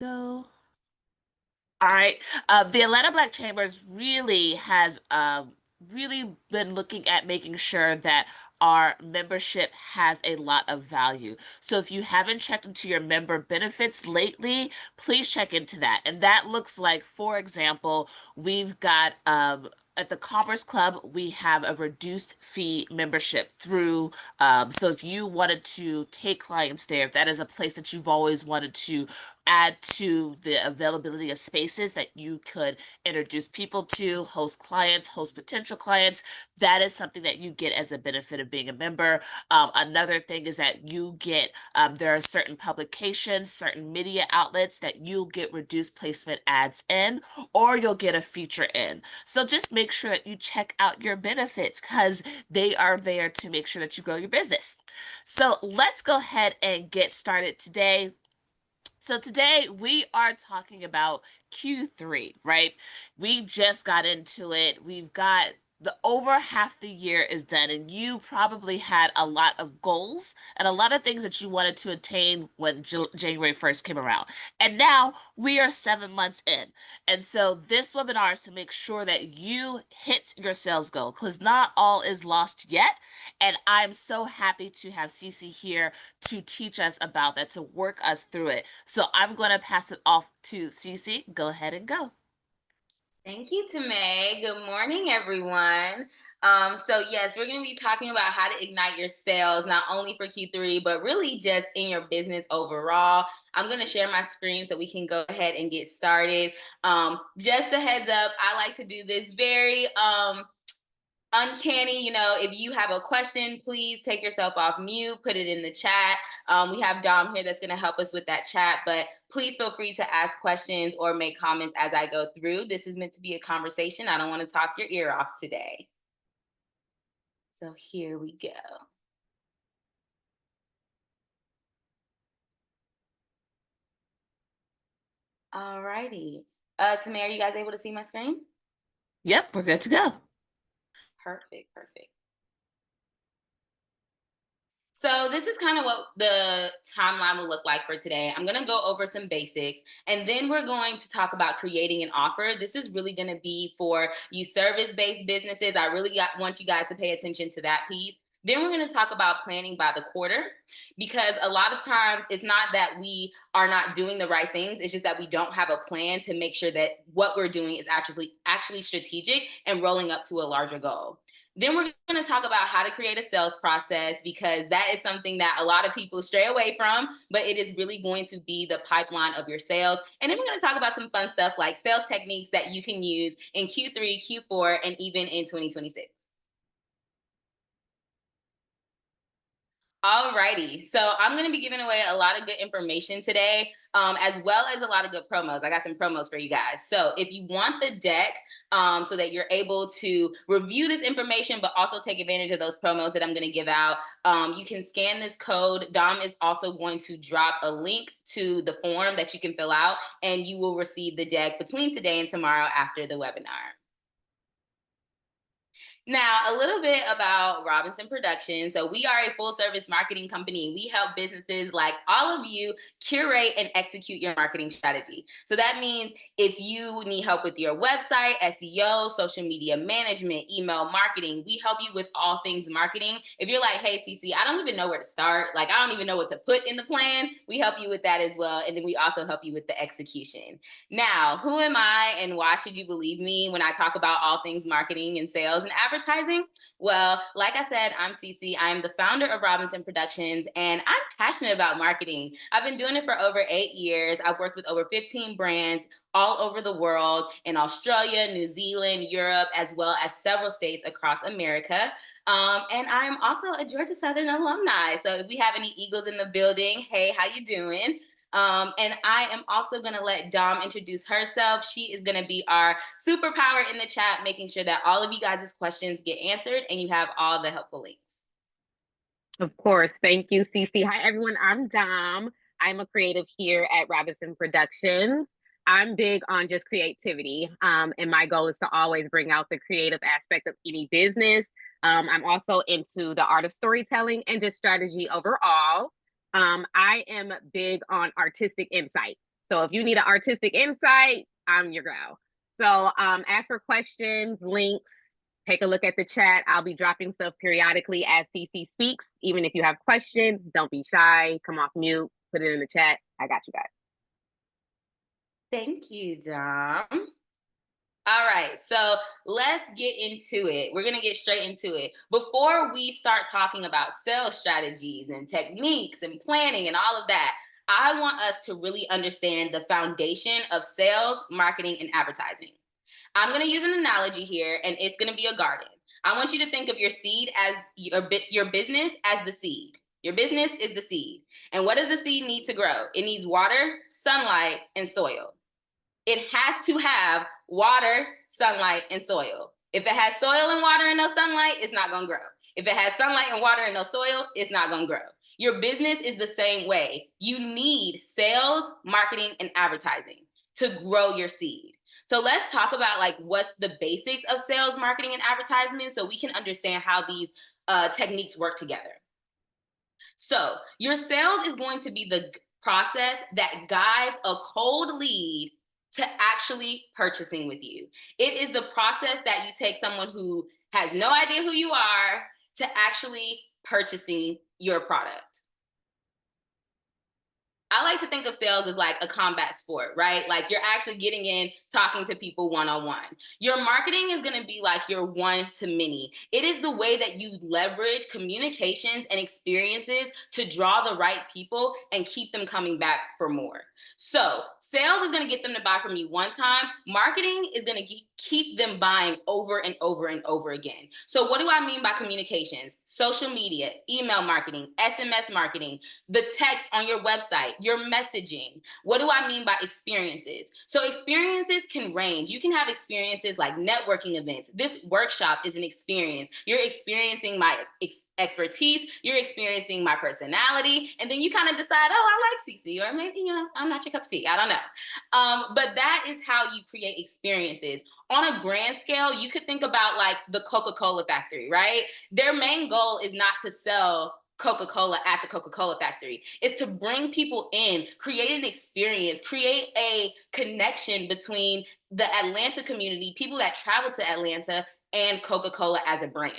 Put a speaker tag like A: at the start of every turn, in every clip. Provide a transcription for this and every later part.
A: Go. All right. The Atlanta Black Chambers really has really been looking at making sure that our membership has a lot of value. So if you haven't checked into your member benefits lately, please check into that. And that looks like, for example, we've got at the Commerce Club, we have a reduced fee membership through. So if you wanted to take clients there, if that is a place that you've always wanted to add to the availability of spaces that you could introduce people to, host clients, host potential clients. That is something that you get as a benefit of being a member. Another thing is that you get, there are certain publications, certain media outlets that you'll get reduced placement ads in, or you'll get a feature in. So just make sure that you check out your benefits because they are there to make sure that you grow your business. So let's go ahead and get started today. So today we are talking about Q3, right? We just got into it. We've got the over half the year is done, and you probably had a lot of goals and a lot of things that you wanted to attain when January 1st came around. And now we are 7 months in. And so this webinar is to make sure that you hit your sales goal because not all is lost yet. And I'm so happy to have Cece here to teach us about that, to work us through it. So I'm going to pass it off to Cece. Go ahead and go.
B: Thank you, May. Good morning, everyone. So yes, we're going to be talking about how to ignite your sales, not only for Q3, but really just in your business overall. I'm going to share my screen so we can go ahead and get started. Just a heads up, I like to do this very uncanny. If you have a question, please take yourself off mute, put it in the chat. We have Dom here that's going to help us with that chat, but please feel free to ask questions or make comments as I go through. This is meant to be a conversation. I don't want to talk your ear off today. So here we go. All righty. Tamara, are you guys able to see my screen?
A: Yep, we're good to go.
B: Perfect, perfect. So this is kind of what the timeline will look like for today. I'm going to go over some basics, and then we're going to talk about creating an offer. This is really going to be for you service-based businesses. I really want you guys to pay attention to that piece. Then we're going to talk about planning by the quarter, because a lot of times it's not that we are not doing the right things. It's just that we don't have a plan to make sure that what we're doing is actually strategic and rolling up to a larger goal. Then we're going to talk about how to create a sales process, because that is something that a lot of people stray away from, but it is really going to be the pipeline of your sales. And then we're going to talk about some fun stuff like sales techniques that you can use in Q3, Q4, and even in 2026. Alrighty, so I'm going to be giving away a lot of good information today, as well as a lot of good promos. I got some promos for you guys. So if you want the deck, so that you're able to review this information, but also take advantage of those promos that I'm going to give out, you can scan this code. Dom is also going to drop a link to the form that you can fill out, and you will receive the deck between today and tomorrow after the webinar. Now, a little bit about Robinson Productions. So, we are a full service marketing company. We help businesses like all of you curate and execute your marketing strategy. So, that means if you need help with your website, SEO, social media management, email marketing, we help you with all things marketing. If you're like, hey, Cece, I don't even know where to start, like, I don't even know what to put in the plan, we help you with that as well. And then we also help you with the execution. Now, who am I and why should you believe me when I talk about all things marketing and sales and advertising? Well, like I said, I'm Cece. I'm the founder of Robinson Productions, and I'm passionate about marketing. I've been doing it for over 8 years. I've worked with over 15 brands all over the world, in Australia, New Zealand, Europe, as well as several states across America. And I'm also a Georgia Southern alumni. So if we have any Eagles in the building, hey, how you doing? And I am also going to let Dom introduce herself. She is going to be our superpower in the chat, making sure that all of you guys' questions get answered and you have all the helpful links.
C: Of course. Thank you, Cece. Hi, everyone. I'm Dom. I'm a creative here at Robinson Productions. I'm big on just creativity, and my goal is to always bring out the creative aspect of any business. I'm also into the art of storytelling and just strategy overall. I am big on artistic insight. So if you need an artistic insight, I'm your girl. So ask for questions, links, take a look at the chat. I'll be dropping stuff periodically as Ceci speaks. Even if you have questions, don't be shy. Come off mute, put it in the chat. I got you guys.
B: Thank you, Dom. All right, so let's get into it. We're going to get straight into it. Before we start talking about sales strategies and techniques and planning and all of that, I want us to really understand the foundation of sales, marketing, and advertising. I'm going to use an analogy here, and it's going to be a garden. I want you to think of your seed as your business as the seed. Your business is the seed. And what does the seed need to grow? It needs water, sunlight, and soil. It has to have water, sunlight, and soil. If it has soil and water and no sunlight, it's not going to grow. If it has sunlight and water and no soil, it's not going to grow. Your business is the same way. You need sales, marketing, and advertising to grow your seed. So let's talk about like what's the basics of sales, marketing, and advertisement so we can understand how these techniques work together. So your sales is going to be the process that guides a cold lead to actually purchasing with you. It is the process that you take someone who has no idea who you are to actually purchasing your product. I like to think of sales as like a combat sport, right? Like you're actually getting in, talking to people one-on-one. Your marketing is going to be like your one-to-many. It is the way that you leverage communications and experiences to draw the right people and keep them coming back for more. So sales is going to get them to buy from you one time. Marketing is going to keep them buying over and over and over again. So what do I mean by communications? Social media, email marketing, SMS marketing, the text on your website, your messaging. What do I mean by experiences? So experiences can range. You can have experiences like networking events. This workshop is an experience. You're experiencing my expertise. You're experiencing my personality. And then you kind of decide, oh, I like Ceci, or maybe, I'm not your cup of tea. I don't know. But that is how you create experiences. On a grand scale, you could think about like the Coca-Cola factory, right? Their main goal is not to sell Coca-Cola at the Coca-Cola factory. It's to bring people in, create an experience, create a connection between the Atlanta community, people that travel to Atlanta, and Coca-Cola as a brand.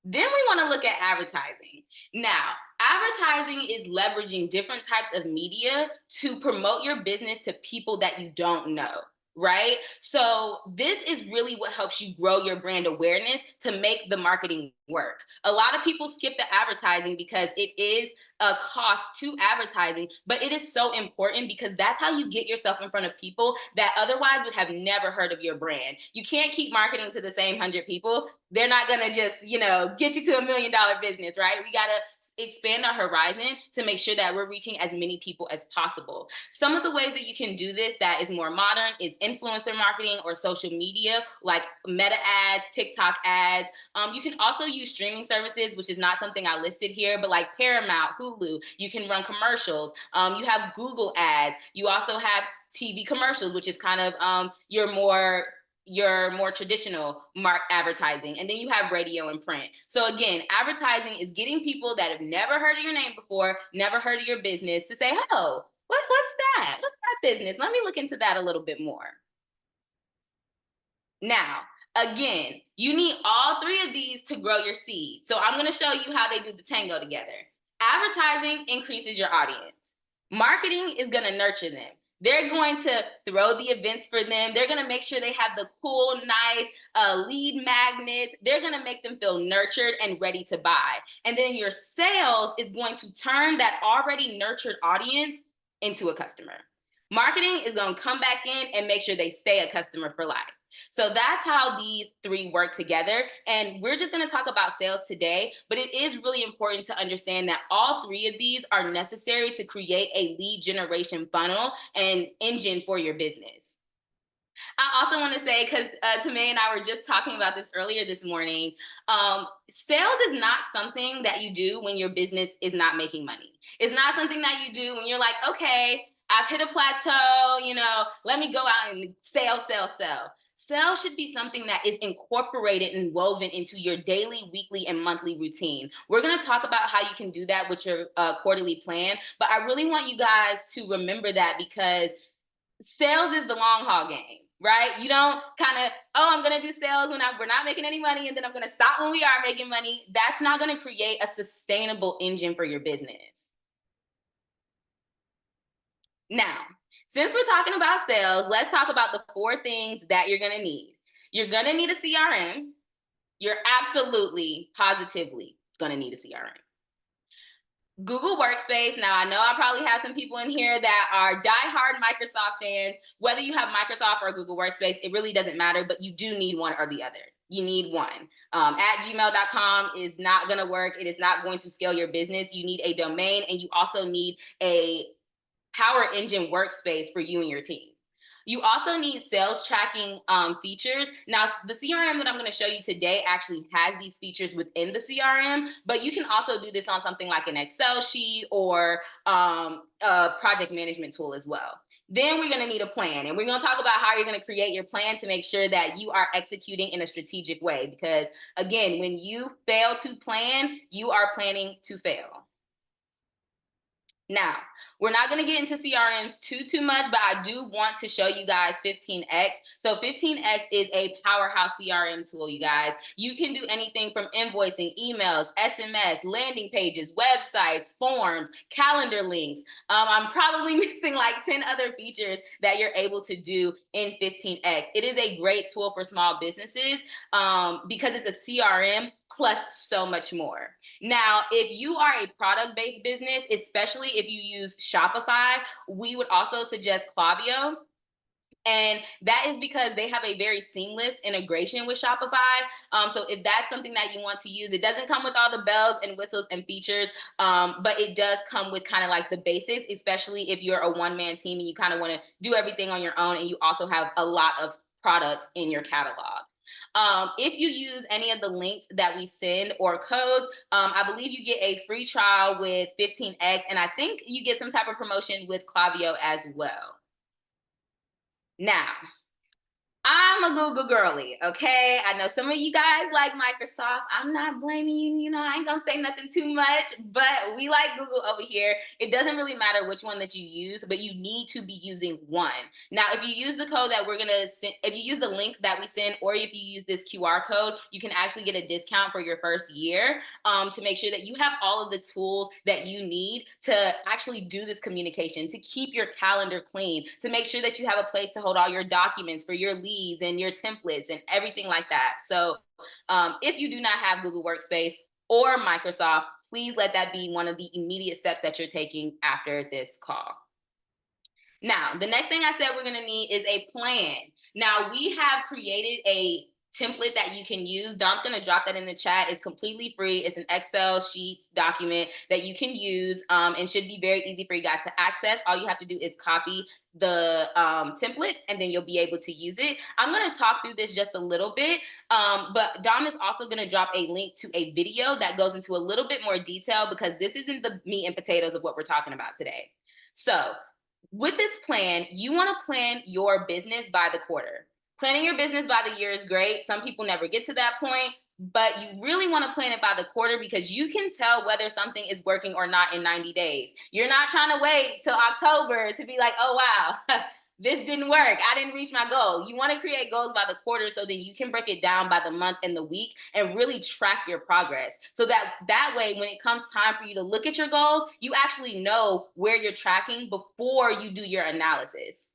B: Then we want to look at advertising. Now, advertising is leveraging different types of media to promote your business to people that you don't know, right? So this is really what helps you grow your brand awareness to make the marketing work. A lot of people skip the advertising because it is a cost to advertising, but it is so important because that's how you get yourself in front of people that otherwise would have never heard of your brand. You can't keep marketing to the same 100 people. They're not going to just, get you to $1 million business, right? We got to expand our horizon to make sure that we're reaching as many people as possible. Some of the ways that you can do this that is more modern is influencer marketing or social media, like Meta ads, TikTok ads. You can also use streaming services, which is not something I listed here, but like Paramount, Hulu, you can run commercials. You have Google ads. You also have TV commercials, which is kind of your more traditional advertising. And then you have radio and print. So again, advertising is getting people that have never heard of your name before, never heard of your business to say, oh, what's that? What's that business? Let me look into that a little bit more. Now, again, you need all three of these to grow your seed. So I'm going to show you how they do the tango together. Advertising increases your audience. Marketing is going to nurture them. They're going to throw the events for them. They're going to make sure they have the cool, nice lead magnets. They're going to make them feel nurtured and ready to buy. And then your sales is going to turn that already nurtured audience into a customer. Marketing is going to come back in and make sure they stay a customer for life. So that's how these three work together. And we're just going to talk about sales today, but it is really important to understand that all three of these are necessary to create a lead generation funnel and engine for your business. I also want to say, because Tamay and I were just talking about this earlier this morning, sales is not something that you do when your business is not making money. It's not something that you do when you're like, okay, I've hit a plateau, let me go out and sell. Sales should be something that is incorporated and woven into your daily, weekly, and monthly routine. We're going to talk about how you can do that with your quarterly plan, but I really want you guys to remember that, because sales is the long haul game, right? You don't kind of, oh, I'm going to do sales when we're not making any money, and then I'm going to stop when we are making money. That's not going to create a sustainable engine for your business. Now, since we're talking about sales, let's talk about the 4 things that you're going to need. You're going to need a CRM. You're absolutely, positively going to need a CRM. Google Workspace. Now, I know I probably have some people in here that are diehard Microsoft fans. Whether you have Microsoft or Google Workspace, it really doesn't matter, but you do need one or the other. You need one. At gmail.com is not going to work. It is not going to scale your business. You need a domain, and you also need a Power Engine workspace for you and your team. You also need sales tracking features. Now, the CRM that I'm going to show you today actually has these features within the CRM, but you can also do this on something like an Excel sheet or a project management tool as well. Then we're going to need a plan, and we're going to talk about how you're going to create your plan to make sure that you are executing in a strategic way. Because again, when you fail to plan, you are planning to fail. Now, we're not going to get into CRMs too much, but I do want to show you guys 15X. So 15X is a powerhouse CRM tool, you guys. You can do anything from invoicing, emails, SMS, landing pages, websites, forms, calendar links. I'm probably missing like 10 other features that you're able to do in 15X. It is a great tool for small businesses because it's a CRM plus so much more. Now, if you are a product-based business, especially if you use Shopify, we would also suggest Klaviyo. And that is because they have a very seamless integration with Shopify. So if that's something that you want to use, it doesn't come with all the bells and whistles and features, but it does come with kind of like the basics, especially if you're a one-man team and you kind of want to do everything on your own and you also have a lot of products in your catalog. If you use any of the links that we send or codes, I believe you get a free trial with 15X, and I think you get some type of promotion with Klaviyo as well. Now, I'm a Google girly, okay? I know some of you guys like Microsoft. I'm not blaming you, I ain't gonna say nothing too much, but we like Google over here. It doesn't really matter which one that you use, but you need to be using one. Now, if you use the code that we're gonna send, if you use the link that we send, or if you use this QR code, you can actually get a discount for your first year to make sure that you have all of the tools that you need to actually do this communication, to keep your calendar clean, to make sure that you have a place to hold all your documents for your leads and your templates and everything like that. So if you do not have Google Workspace or Microsoft, please let that be one of the immediate steps that you're taking after this call. Now, the next thing I said we're going to need is a plan. Now, we have created a template that you can use. Dom's going to drop that in the chat. It's completely free. It's an Excel sheets document that you can use and should be very easy for you guys to access. All you have to do is copy the template, and then you'll be able to use it. I'm going to talk through this just a little bit, but Dom is also going to drop a link to a video that goes into a little bit more detail, because this isn't the meat and potatoes of what we're talking about today. So with this plan, you want to plan your business by the quarter. Planning your business by the year is great. Some people never get to that point, but you really want to plan it by the quarter, because you can tell whether something is working or not in 90 days. You're not trying to wait till October to be like, oh, wow, this didn't work. I didn't reach my goal. You want to create goals by the quarter so that you can break it down by the month and the week and really track your progress. So that way, when it comes time for you to look at your goals, you actually know where you're tracking before you do your analysis.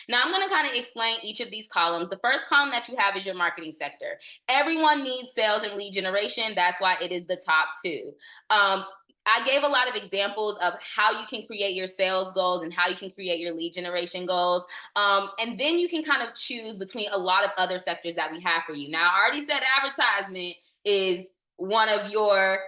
B: Now, I'm going to kind of explain each of these columns. The first column that you have is your marketing sector. Everyone needs sales and lead generation. That's why it is the top 2. I gave a lot of examples of how you can create your sales goals and how you can create your lead generation goals. And then you can kind of choose between a lot of other sectors that we have for you. Now, I already said advertisement is one of your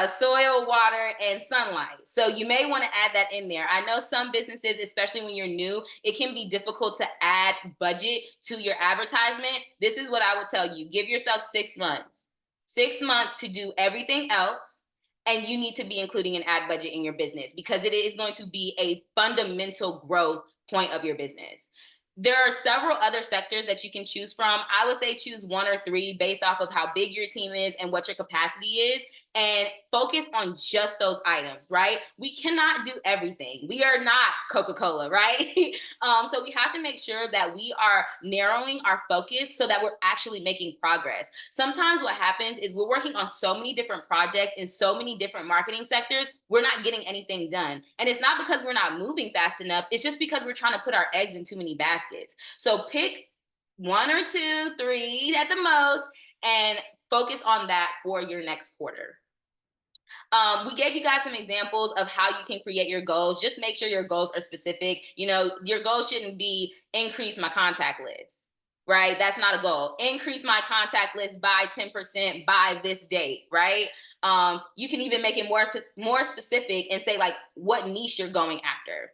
B: soil, water, and sunlight. So you may want to add that in there. I know some businesses, especially when you're new, it can be difficult to add budget to your advertisement. This is what I would tell you. Give yourself 6 months. 6 months to do everything else. And you need to be including an ad budget in your business, because it is going to be a fundamental growth point of your business. There are several other sectors that you can choose from. I would say choose 1 or 3 based off of how big your team is and what your capacity is, and focus on just those items, right? We cannot do everything. We are not Coca-Cola, right? So we have to make sure that we are narrowing our focus so that we're actually making progress. Sometimes what happens is we're working on so many different projects in so many different marketing sectors, we're not getting anything done. And it's not because we're not moving fast enough, it's just because we're trying to put our eggs in too many baskets. So pick 1 or 2, 3 at the most, and focus on that for your next quarter. We gave you guys some examples of how you can create your goals. Just make sure your goals are specific. You know, your goal shouldn't be increase my contact list, right? That's not a goal. Increase my contact list by 10% by this date, right? You can even make it more specific and say like what niche you're going after.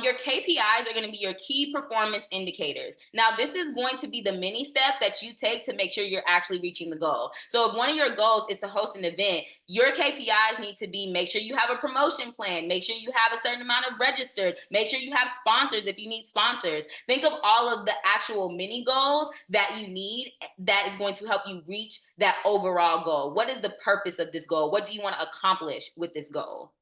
B: Your KPIs are going to be your key performance indicators. Now, this is going to be the mini steps that you take to make sure you're actually reaching the goal. So if one of your goals is to host an event, your KPIs need to be make sure you have a promotion plan, make sure you have a certain amount of registered, make sure you have sponsors if you need sponsors. Think of all of the actual mini goals that you need that is going to help you reach that overall goal. What is the purpose of this goal? What do you want to accomplish with this goal?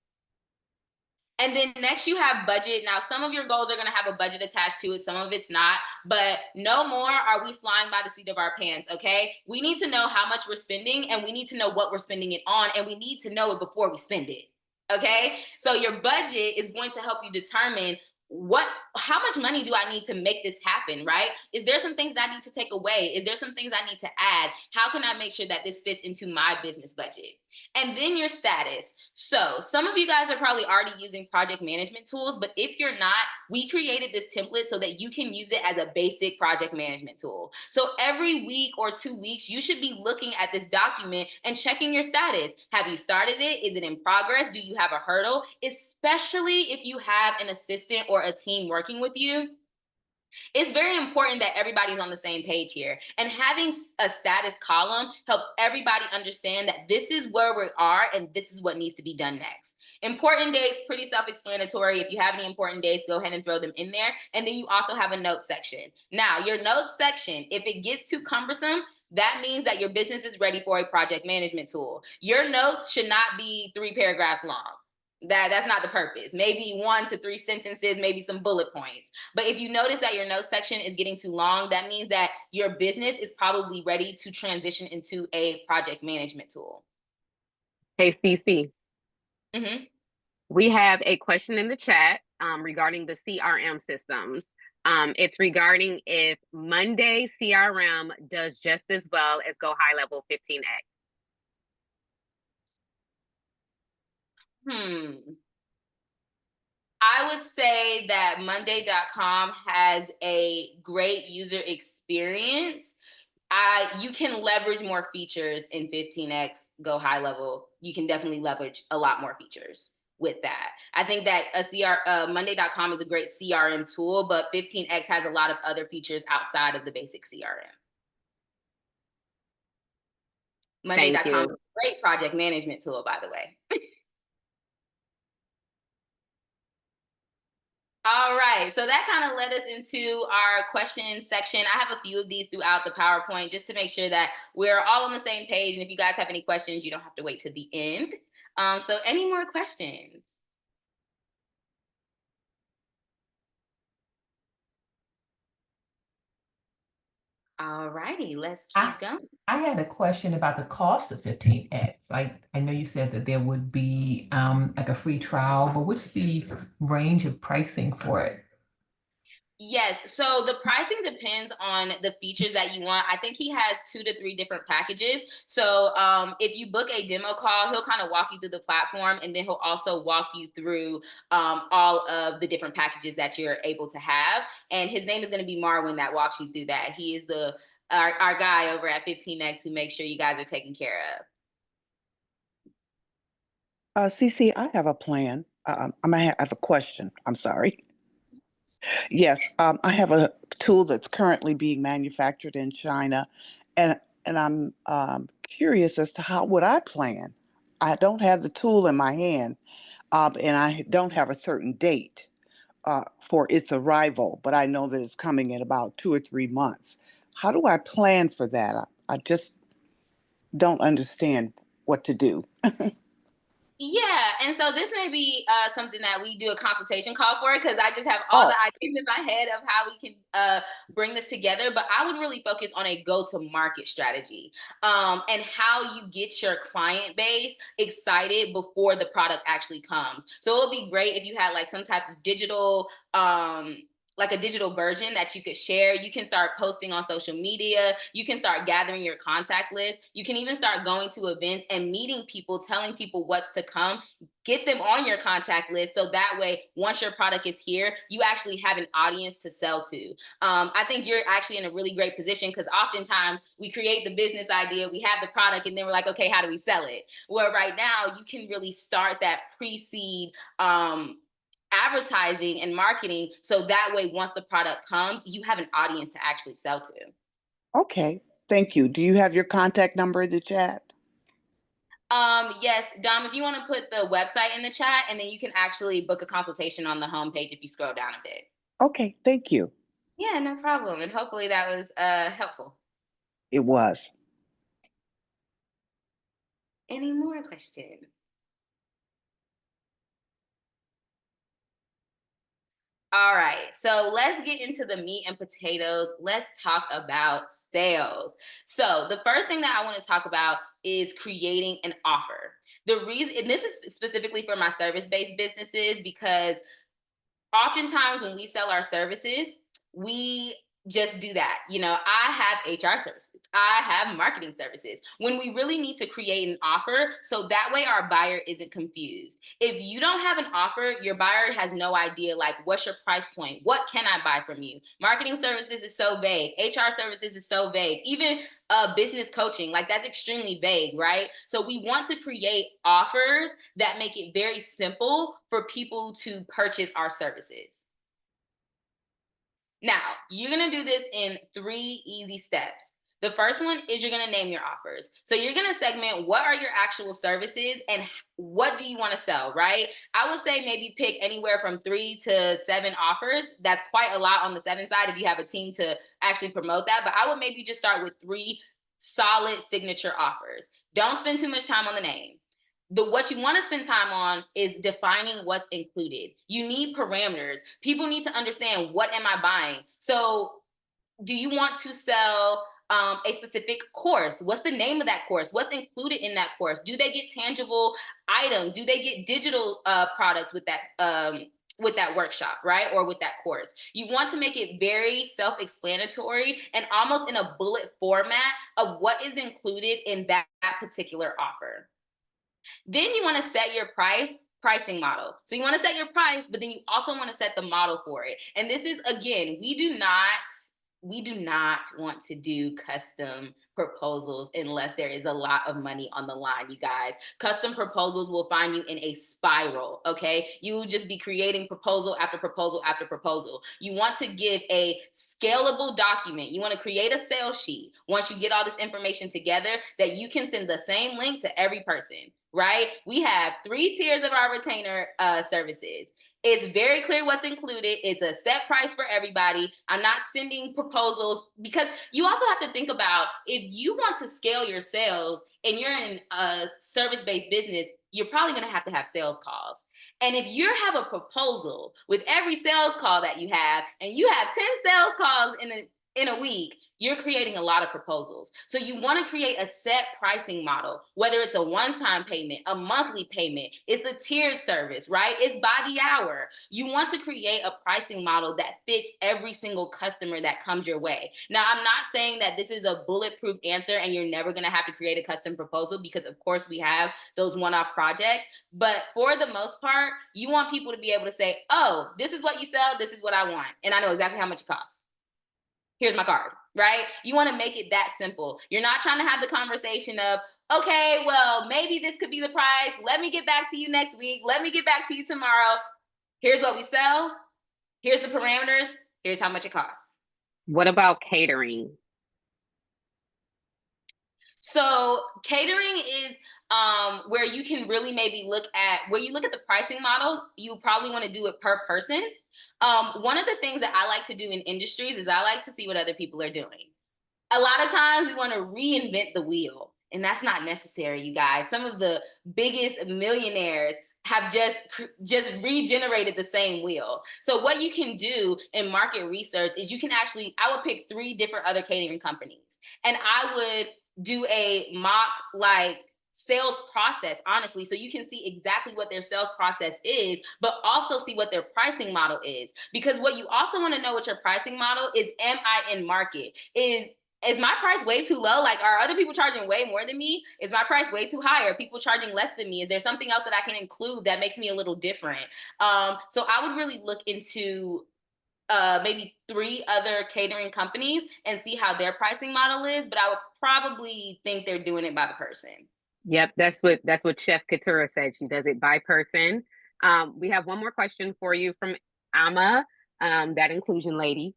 B: And then next you have budget. Now, some of your goals are going to have a budget attached to it. Some of it's not, but no more are we flying by the seat of our pants. Okay. We need to know how much we're spending, and we need to know what we're spending it on, and we need to know it before we spend it. Okay. So your budget is going to help you determine how much money do I need to make this happen, right? Is there some things that I need to take away? Is there some things I need to add? How can I make sure that this fits into my business budget? And then your status. So some of you guys are probably already using project management tools, but if you're not, we created this template so that you can use it as a basic project management tool. So every week or 2 weeks, you should be looking at this document and checking your status. Have you started it? Is it in progress? Do you have a hurdle? Especially if you have an assistant or a team working with you. It's very important that everybody's on the same page here. And having a status column helps everybody understand that this is where we are and this is what needs to be done next. Important dates, pretty self-explanatory. If you have any important dates, go ahead and throw them in there. And then you also have a notes section. Now, your notes section, if it gets too cumbersome, that means that your business is ready for a project management tool. Your notes should not be 3 paragraphs long. That's not the purpose. Maybe 1 to 3 sentences, maybe some bullet points. But if you notice that your notes section is getting too long, that means that your business is probably ready to transition into a project management tool.
C: Hey, Ceci.
B: Mm-hmm.
C: We have a question in the chat regarding the CRM systems. It's regarding if Monday CRM does just as well as Go High Level 15X.
B: I would say that Monday.com has a great user experience. You can leverage more features in 15X Go High Level. You can definitely leverage a lot more features with that. I think that Monday.com is a great CRM tool, but 15X has a lot of other features outside of the basic CRM. Monday.com is a great project management tool, by the way. All right, so that kind of led us into our question section. I have a few of these throughout the PowerPoint just to make sure that we're all on the same page. And if you guys have any questions, you don't have to wait to the end. So any more questions? All righty, let's keep going.
D: I had a question about the cost of 15X. I know you said that there would be like a free trial, but what's the range of pricing for it?
B: Yes, so the pricing depends on the features that you want. I think he has 2 to 3 different packages. So if you book a demo call, he'll kind of walk you through the platform, and then he'll also walk you through all of the different packages that you're able to have. And his name is going to be Marwin that walks you through that. He is our guy over at 15X who makes sure you guys are taken care
E: of. Ceci, I have a plan. I have a question. I'm sorry. Yes, I have a tool that's currently being manufactured in China, and I'm curious as to how would I plan. I don't have the tool in my hand, and I don't have a certain date. for its arrival, but I know that it's coming in about 2 or 3 months. How do I plan for that? I just don't understand what to do.
B: Yeah, and so this may be something that we do a consultation call for, because I just have all the
E: Oh,
B: ideas in my head of how we can bring this together. But I would really focus on a go-to-market strategy, and how you get your client base excited before the product actually comes. So it would be great if you had like some type of digital like a digital version that you could share. You can start posting on social media. You can start gathering your contact list. You can even start going to events and meeting people, telling people what's to come. Get them on your contact list, so that way, once your product is here, you actually have an audience to sell to. I think you're actually in a really great position, because oftentimes we create the business idea, we have the product, and then we're like, okay, how do we sell it? Where right now you can really start that pre-seed advertising and marketing, so that way once the product comes, you have an audience to actually sell to.
E: okay. Thank you. Do you have your contact number in the chat?
B: Yes, Dom, if you want to put the website in the chat, and then you can actually book a consultation on the homepage if you scroll down a bit.
E: Okay, thank you.
B: Yeah, no problem, and hopefully that was helpful.
E: It was.
B: Any more questions? All right, so let's get into the meat and potatoes. Let's talk about sales. So the first thing that I want to talk about is creating an offer. The reason, and this is specifically for my service-based businesses, because oftentimes when we sell our services, we just do that. You know, I have HR services, I have marketing services, when we really need to create an offer, so that way our buyer isn't confused. If you don't have an offer, your buyer has no idea, like, what's your price point? What can I buy from you? Marketing services is so vague. HR services is so vague. Even business coaching, like, that's extremely vague, right? So we want to create offers that make it very simple for people to purchase our services. Now, you're going to do this in 3 easy steps. The first one is you're going to name your offers. So you're going to segment what are your actual services and what do you want to sell, right? I would say maybe pick anywhere from 3 to 7 offers. That's quite a lot on the 7 side if you have a team to actually promote that. But I would maybe just start with 3 solid signature offers. Don't spend too much time on the name. What you want to spend time on is defining what's included. You need parameters. People need to understand, what am I buying? So do you want to sell a specific course? What's the name of that course? What's included in that course? Do they get tangible items? Do they get digital products with that workshop, right? Or with that course? You want to make it very self-explanatory and almost in a bullet format of what is included in that particular offer. Then you want to set your pricing model. So you want to set your price, but then you also want to set the model for it. And this is, again, we do not want to do custom proposals unless there is a lot of money on the line, you guys. Custom proposals will find you in a spiral, okay? You will just be creating proposal after proposal after proposal. You want to give a scalable document. You want to create a sales sheet once you get all this information together that you can send the same link to every person, right? We have 3 tiers of our retainer services. It's very clear what's included. It's a set price for everybody. I'm not sending proposals, because you also have to think about, if you want to scale your sales and you're in a service-based business, you're probably going to have sales calls. And if you have a proposal with every sales call that you have, and you have 10 sales calls in a week, you're creating a lot of proposals. So you want to create a set pricing model, whether it's a one-time payment, a monthly payment, it's a tiered service, right? It's by the hour. You want to create a pricing model that fits every single customer that comes your way. Now, I'm not saying that this is a bulletproof answer and you're never going to have to create a custom proposal, because of course we have those one-off projects. But for the most part, you want people to be able to say, oh, this is what you sell, this is what I want, and I know exactly how much it costs. Here's my card, right? You want to make it that simple. You're not trying to have the conversation of, okay, well, maybe this could be the price. Let me get back to you next week. Let me get back to you tomorrow. Here's what we sell. Here's the parameters. Here's how much it costs.
C: What about catering?
B: So catering is where you can really maybe look at where you look at the pricing model. You probably want to do it per person. One of the things that I like to do in industries is I like to see what other people are doing. A lot of times we want to reinvent the wheel, and that's not necessary, you guys. Some of the biggest millionaires have just regenerated the same wheel. So what you can do in market research is you can actually, I would pick 3 different other catering companies, and I would do a mock like sales process, honestly, so you can see exactly what their sales process is, but also see what their pricing model is. Because what you also want to know with your pricing model is, am I in market? Is my price way too low? Like, are other people charging way more than me? Is my price way too high? Are people charging less than me? Is there something else that I can include that makes me a little different? So I would really look into maybe 3 other catering companies and see how their pricing model is, but I would probably think they're doing it by the person.
C: Yep, that's what Chef Katura said. She does it by person. We have one more question for you from Amma, that inclusion lady.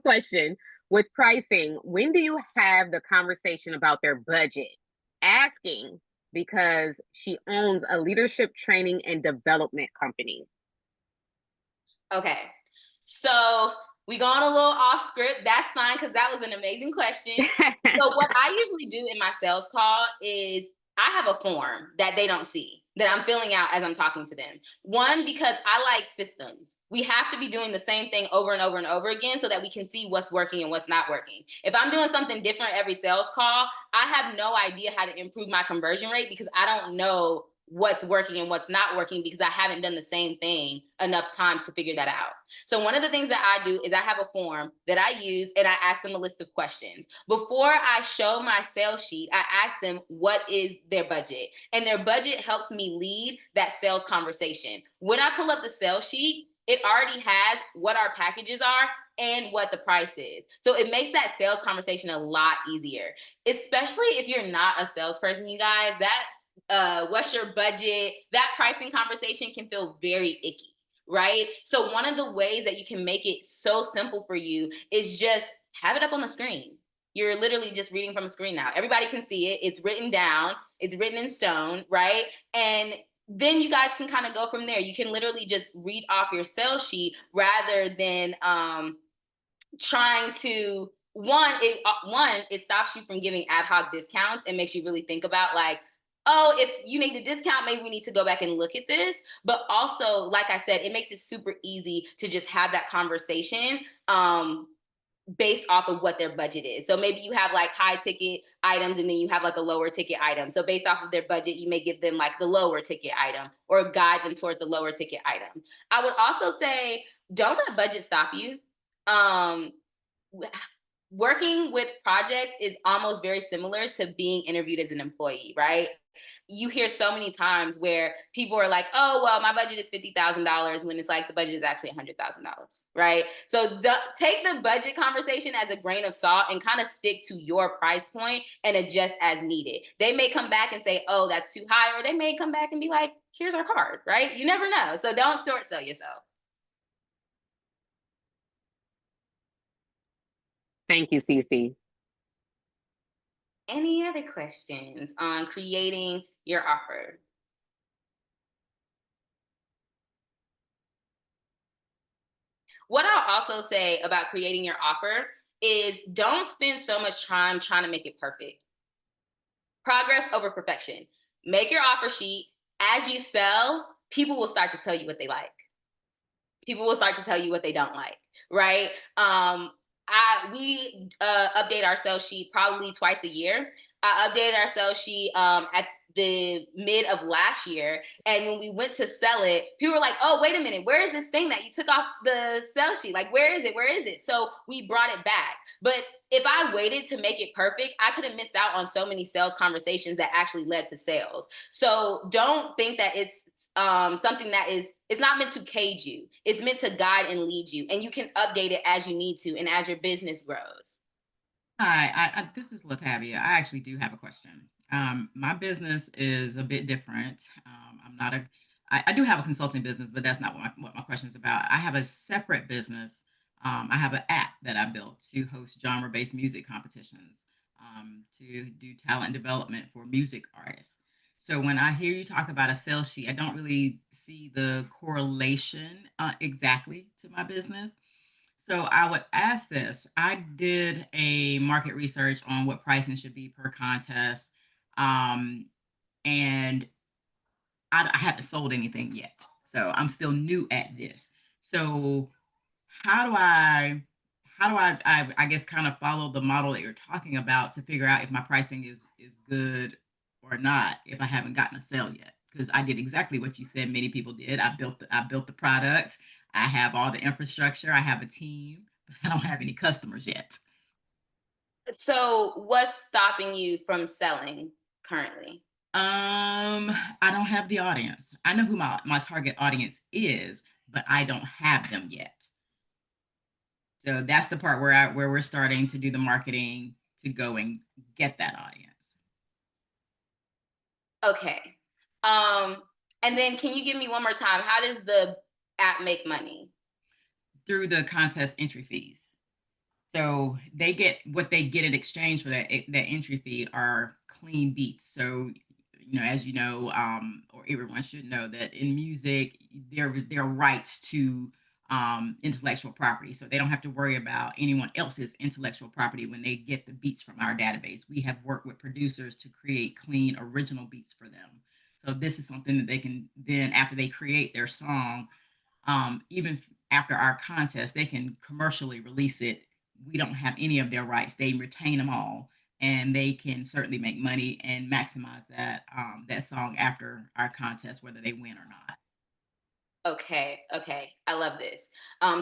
C: Question: with pricing, when do you have the conversation about their budget? Asking because she owns a leadership training and development company.
B: Okay, so we going a little off script. That's fine, because that was an amazing question. So what I usually do in my sales call is I have a form that they don't see that I'm filling out as I'm talking to them. One, because I like systems. We have to be doing the same thing over and over and over again so that we can see what's working and what's not working. If I'm doing something different every sales call, I have no idea how to improve my conversion rate because I don't know what's working and what's not working because I haven't done the same thing enough times to figure that out. So one of the things that I do is I have a form that I use and I ask them a list of questions. Before I show my sales sheet, I ask them what is their budget, and their budget helps me lead that sales conversation. When I pull up the sales sheet, it already has what our packages are and what the price is. So it makes that sales conversation a lot easier, especially if you're not a salesperson, you guys. What's your budget? That pricing conversation can feel very icky, right? So one of the ways that you can make it so simple for you is just have it up on the screen. You're literally just reading from a screen now. Everybody can see it. It's written down. It's written in stone, right? And then you guys can kind of go from there. You can literally just read off your sales sheet rather than trying to it stops you from giving ad hoc discounts and makes you really think about like, oh, if you need a discount, maybe we need to go back and look at this. But also, like I said, it makes it super easy to just have that conversation based off of what their budget is. So maybe you have like high ticket items and then you have like a lower ticket item. So based off of their budget, you may give them like the lower ticket item or guide them towards the lower ticket item. I would also say, don't let budget stop you. Um, Working with projects is almost very similar to being interviewed as an employee, right? You hear so many times where people are like, oh, well, my budget is $50,000 when it's like the budget is actually $100,000, right? So take the budget conversation as a grain of salt and kind of stick to your price point and adjust as needed. They may come back and say, oh, that's too high, or they may come back and be like, here's our card, right? You never know. So don't short sell yourself.
C: Thank you, Ceci.
B: Any other questions on creating your offer? What I'll also say about creating your offer is don't spend so much time trying to make it perfect. Progress over perfection. Make your offer sheet. As you sell, people will start to tell you what they like. People will start to tell you what they don't like, right? We update our sales sheet probably twice a year. I updated our sales sheet at the mid of last year, and when we went to sell it, people were like, "Oh, wait a minute, where is this thing that you took off the sales sheet? Like, where is it? Where is it?" So we brought it back. But if I waited to make it perfect, I could have missed out on so many sales conversations that actually led to sales. So don't think that it's something that it's not meant to cage you. It's meant to guide and lead you, and you can update it as you need to and as your business grows.
F: Hi, this is Latavia. I actually do have a question. My business is a bit different. I'm not a, I do have a consulting business, but that's not what my question is about. I have a separate business. I have an app that I built to host genre-based music competitions. to do talent development for music artists. So when I hear you talk about a sales sheet, I don't really see the correlation exactly to my business. So I would ask this. I did a market research on what pricing should be per contest. Um, and I haven't sold anything yet. So I'm still new at this. So how do I I guess kind of follow the model that you're talking about to figure out if my pricing is good or not if I haven't gotten a sale yet? Because I did exactly what you said many people did. I built the product. I have all the infrastructure. I have a team, but I don't have any customers yet.
B: So what's stopping you from selling currently?
F: I don't have the audience. I know who my target audience is, but I don't have them yet. So that's the part where we're starting to do the marketing to go and get that audience.
B: Okay. Um, and then can you give me one more time? How does the app make money?
F: Through the contest entry fees. So they get what they get in exchange for that entry fee are clean beats. So as you know, or everyone should know that in music, there are rights to intellectual property. So they don't have to worry about anyone else's intellectual property when they get the beats from our database. We have worked with producers to create clean original beats for them. So this is something that they can then, after they create their song, even after our contest, they can commercially release it. We don't have any of their rights. They retain them all, and they can certainly make money and maximize that song after our contest, whether they win or not.
B: Okay, okay. I love this.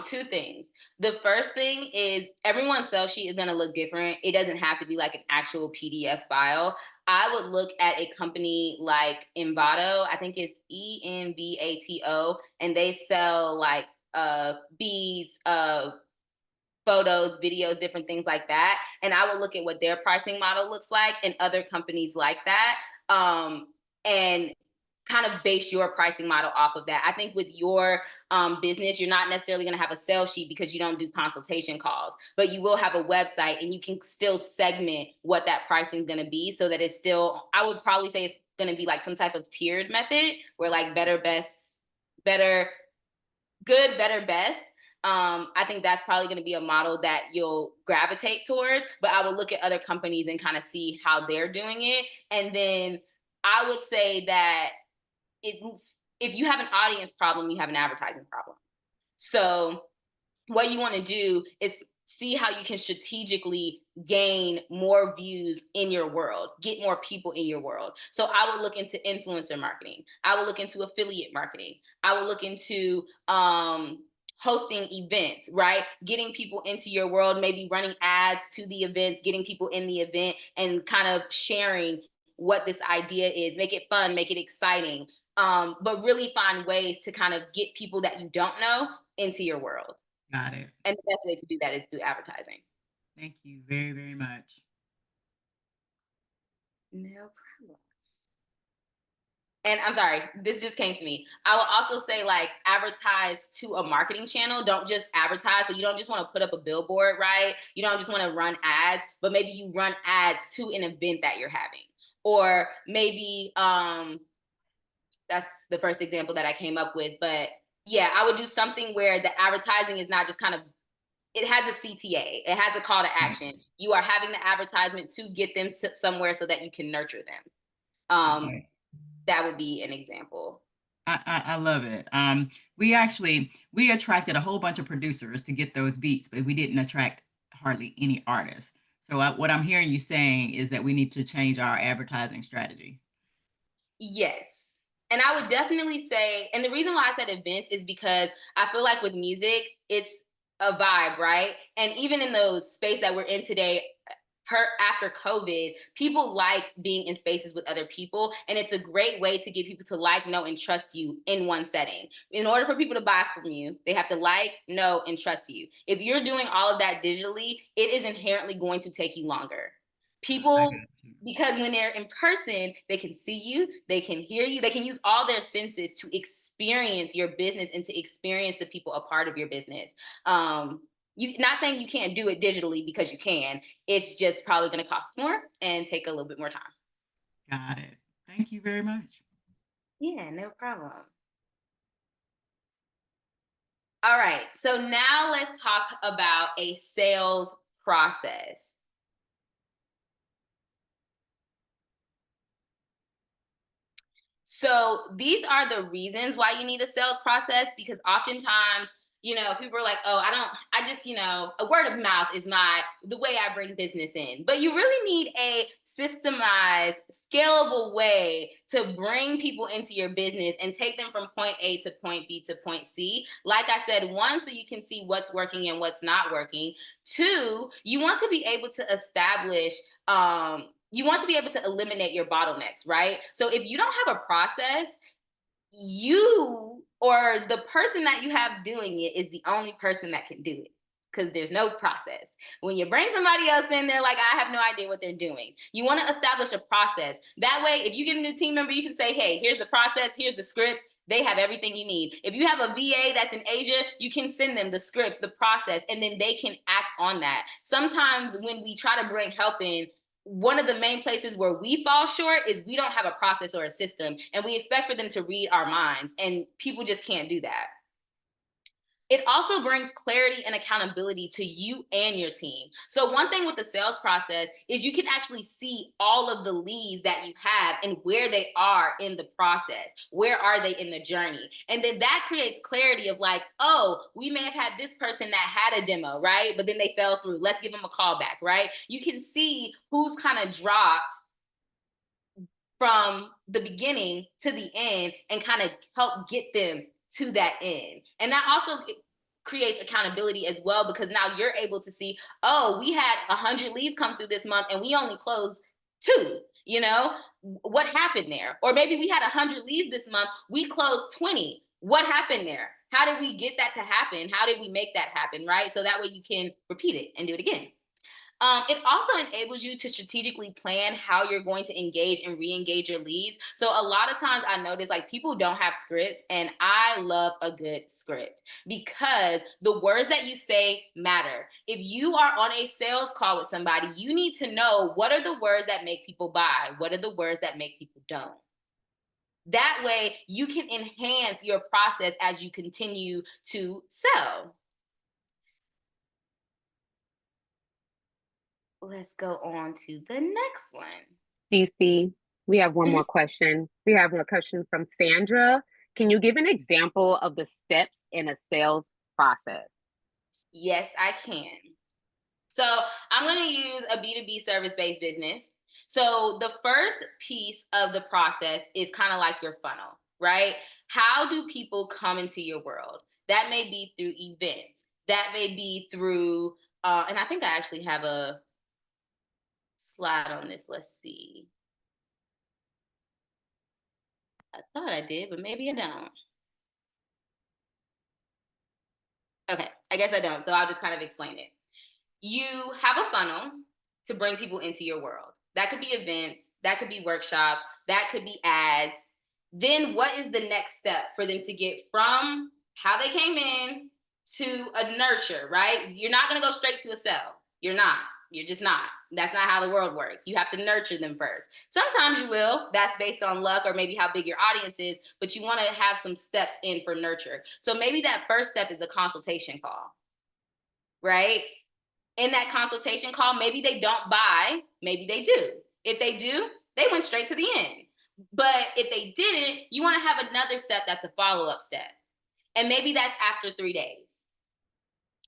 B: Two things. The first thing is everyone's sell sheet is gonna look different. It doesn't have to be like an actual PDF file. I would look at a company like Envato. I think it's Envato, and they sell like beads, photos, videos, different things like that. And I would look at what their pricing model looks like and other companies like that. And kind of base your pricing model off of that. I think with your business, you're not necessarily going to have a sales sheet because you don't do consultation calls, but you will have a website and you can still segment what that pricing is going to be so that it's still, I would probably say it's going to be like some type of tiered method where like better, best, better, good, better, best. I think that's probably going to be a model that you'll gravitate towards, but I would look at other companies and kind of see how they're doing it. And then I would say that if you have an audience problem, you have an advertising problem. So what you want to do is see how you can strategically gain more views in your world, get more people in your world. So I would look into influencer marketing. I would look into affiliate marketing. I would look into hosting events, right? Getting people into your world, maybe running ads to the events, getting people in the event and kind of sharing what this idea is, make it fun, make it exciting, but really find ways to kind of get people that you don't know into your world.
F: Got it.
B: And the best way to do that is through advertising.
F: Thank you very, very much.
B: No problem. And I'm sorry, this just came to me. I will also say like advertise to a marketing channel. Don't just advertise. So you don't just want to put up a billboard, right? You don't just want to run ads, but maybe you run ads to an event that you're having. Or maybe that's the first example that I came up with. But yeah, I would do something where the advertising is not just kind of, it has a CTA, it has a call to action. You are having the advertisement to get them somewhere so that you can nurture them.
F: Okay.
B: That would be an example.
F: I love it. We attracted a whole bunch of producers to get those beats, but we didn't attract hardly any artists. So what I'm hearing you saying is that we need to change our advertising strategy.
B: Yes. And I would definitely say, and the reason why I said events is because I feel like with music, it's a vibe, right? And even in the space that we're in today, after COVID, people like being in spaces with other people. And it's a great way to get people to like, know, and trust you in one setting. In order for people to buy from you, they have to like, know, and trust you. If you're doing all of that digitally, it is inherently going to take you longer. People, because when they're in person, they can see you, they can hear you, they can use all their senses to experience your business and to experience the people a part of your business. not saying you can't do it digitally, because you can. It's just probably going to cost more and take a little bit more time.
F: Got it. Thank you very much.
B: Yeah, no problem. All right, so now let's talk about a sales process. So these are the reasons why you need a sales process, because oftentimes, people are like, oh, I just, a word of mouth is the way I bring business in. But you really need a systemized, scalable way to bring people into your business and take them from point A to point B to point C. Like I said, one, so you can see what's working and what's not working. Two, you want to be able to establish, you want to be able to eliminate your bottlenecks, right? So if you don't have a process, you or the person that you have doing it is the only person that can do it, because there's no process. When you bring somebody else in, they're like, I have no idea what they're doing. You want to establish a process. That way, if you get a new team member, you can say, hey, here's the process, here's the scripts. They have everything you need. If you have a VA that's in Asia, you can send them the scripts, the process, and then they can act on that. Sometimes when we try to bring help in, one of the main places where we fall short is we don't have a process or a system, and we expect for them to read our minds, and people just can't do that. It also brings clarity and accountability to you and your team. So one thing with the sales process is you can actually see all of the leads that you have and where they are in the process. Where are they in the journey? And then that creates clarity of like, oh, we may have had this person that had a demo, right? But then they fell through. Let's give them a call back, right? You can see who's kind of dropped from the beginning to the end and kind of help get them to that end. And that also creates accountability as well, because now you're able to see, oh, we had 100 leads come through this month and we only closed 2. What happened there? Or maybe we had 100 leads this month, we closed 20. What happened there? How did we get that to happen? How did we make that happen, right? So that way you can repeat it and do it again. It also enables you to strategically plan how you're going to engage and re-engage your leads. So a lot of times I notice like people don't have scripts, and I love a good script because the words that you say matter. If you are on a sales call with somebody, you need to know what are the words that make people buy? What are the words that make people don't? That way you can enhance your process as you continue to sell. Let's go on to the next one.
C: Ceci, we have one more question. We have a question from Sandra. Can you give an example of the steps in a sales process?
B: Yes, I can. So I'm going to use a B2B service-based business. So the first piece of the process is kind of like your funnel, right? How do people come into your world? That may be through events. That may be through, and I think I actually have a slide on this. Let's see. I thought I did, but maybe I don't. Okay, I guess I don't. So I'll just kind of explain it. You have a funnel to bring people into your world. That could be events, that could be workshops, that could be ads. Then what is the next step for them to get from how they came in to a nurture, right? You're not going to go straight to a sell. You're not. You're just not. That's not how the world works. You have to nurture them first. Sometimes you will. That's based on luck or maybe how big your audience is, but you want to have some steps in for nurture. So maybe that first step is a consultation call, right? In that consultation call, maybe they don't buy, maybe they do. If they do, they went straight to the end. But if they didn't, you want to have another step that's a follow-up step. And maybe that's after 3 days.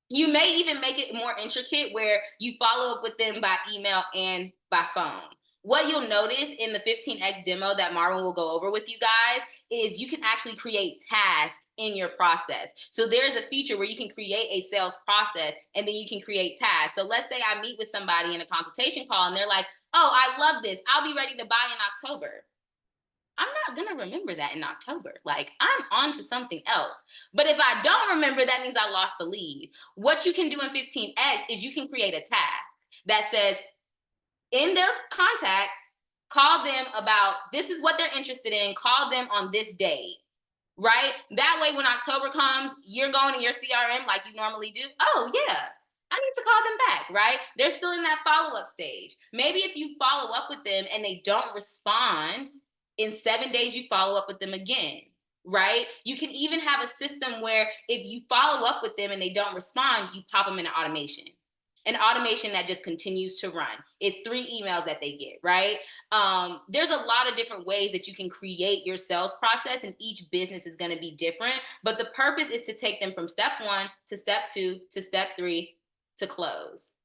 B: You may even make it more intricate where you follow up with them by email and by phone. What you'll notice in the 15X demo that Marvin will go over with you guys is you can actually create tasks in your process. So there's a feature where you can create a sales process and then you can create tasks. So let's say I meet with somebody in a consultation call and they're like, oh, I love this. I'll be ready to buy in October. I'm not going to remember that in October. Like, I'm on to something else. But if I don't remember, that means I lost the lead. What you can do in 15X is you can create a task that says, in their contact, call them about this is what they're interested in. Call them on this date, right? That way, when October comes, you're going to your CRM like you normally do. Oh, yeah. I need to call them back, right? They're still in that follow-up stage. Maybe if you follow up with them and they don't respond, in 7 days, you follow up with them again, right? You can even have a system where if you follow up with them and they don't respond, you pop them in an automation that just continues to run. It's 3 emails that they get, right? There's a lot of different ways that you can create your sales process, and each business is going to be different. But the purpose is to take them from step 1 to step 2 to step 3 to close,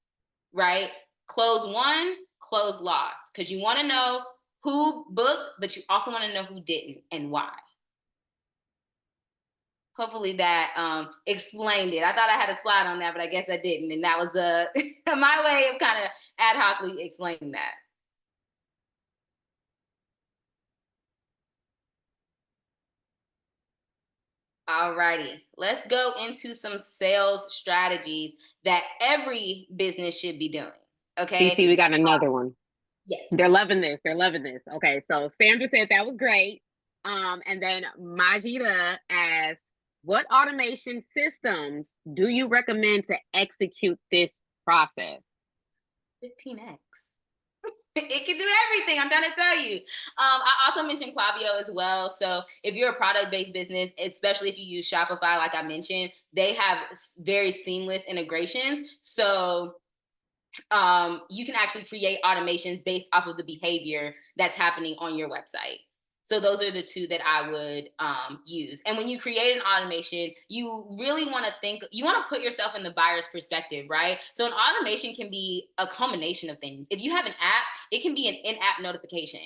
B: right? Close 1, close lost, because you want to know who booked, but you also want to know who didn't and why. Hopefully that explained it. I thought I had a slide on that, but I guess I didn't. And that was my way of kind of ad hocly explaining that. All righty, let's go into some sales strategies that every business should be doing. Okay.
C: Ceci, we got another one.
B: Yes.
C: They're loving this. They're loving this. Okay, so Sandra said that was great. And then Majida asked, what automation systems do you recommend to execute this process?
B: 15x. It can do everything, I'm trying to tell you. I also mentioned Klaviyo as well. So if you're a product-based business, especially if you use Shopify, like I mentioned, they have very seamless integrations. So you can actually create automations based off of the behavior that's happening on your website. So those are the 2 that I would use. And when you create an automation, you really want to you want to put yourself in the buyer's perspective, right? So an automation can be a combination of things. If you have an app, it can be an in-app notification.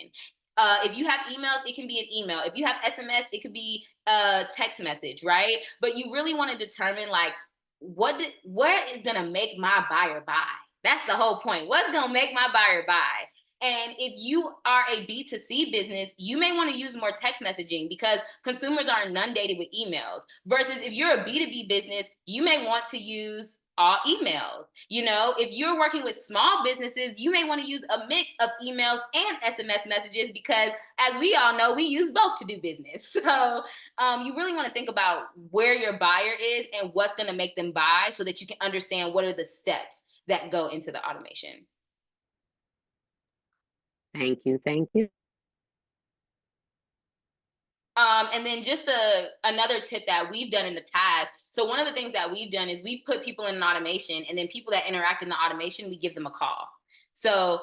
B: If you have emails, it can be an email. If you have SMS, it could be a text message, right? But you really want to determine like, what is going to make my buyer buy? That's the whole point. What's going to make my buyer buy? And if you are a B2C business, you may want to use more text messaging because consumers are inundated with emails. Versus if you're a B2B business, you may want to use all emails. You know, if you're working with small businesses, you may want to use a mix of emails and SMS messages because, as we all know, we use both to do business. So you really want to think about where your buyer is and what's going to make them buy so that you can understand what are the steps that go into the automation.
C: Thank you. Thank you.
B: And then just another tip that we've done in the past. So one of the things that we've done is we put people in an automation, and then people that interact in the automation, we give them a call. So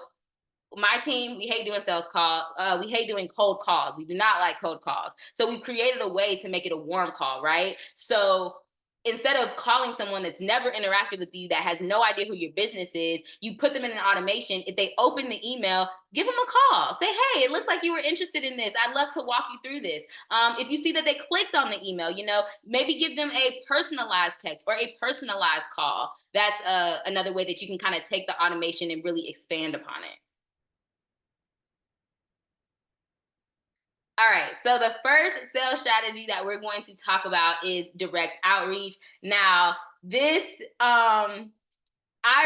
B: my team, we hate doing sales calls. We hate doing cold calls. We do not like cold calls. So we've created a way to make it a warm call, right? So instead of calling someone that's never interacted with you, that has no idea who your business is, you put them in an automation. If they open the email, give them a call. Say, hey, it looks like you were interested in this. I'd love to walk you through this. If you see that they clicked on the email, you know, maybe give them a personalized text or a personalized call. That's another way that you can kind of take the automation and really expand upon it. All right, so the first sales strategy that we're going to talk about is direct outreach. Now, this, I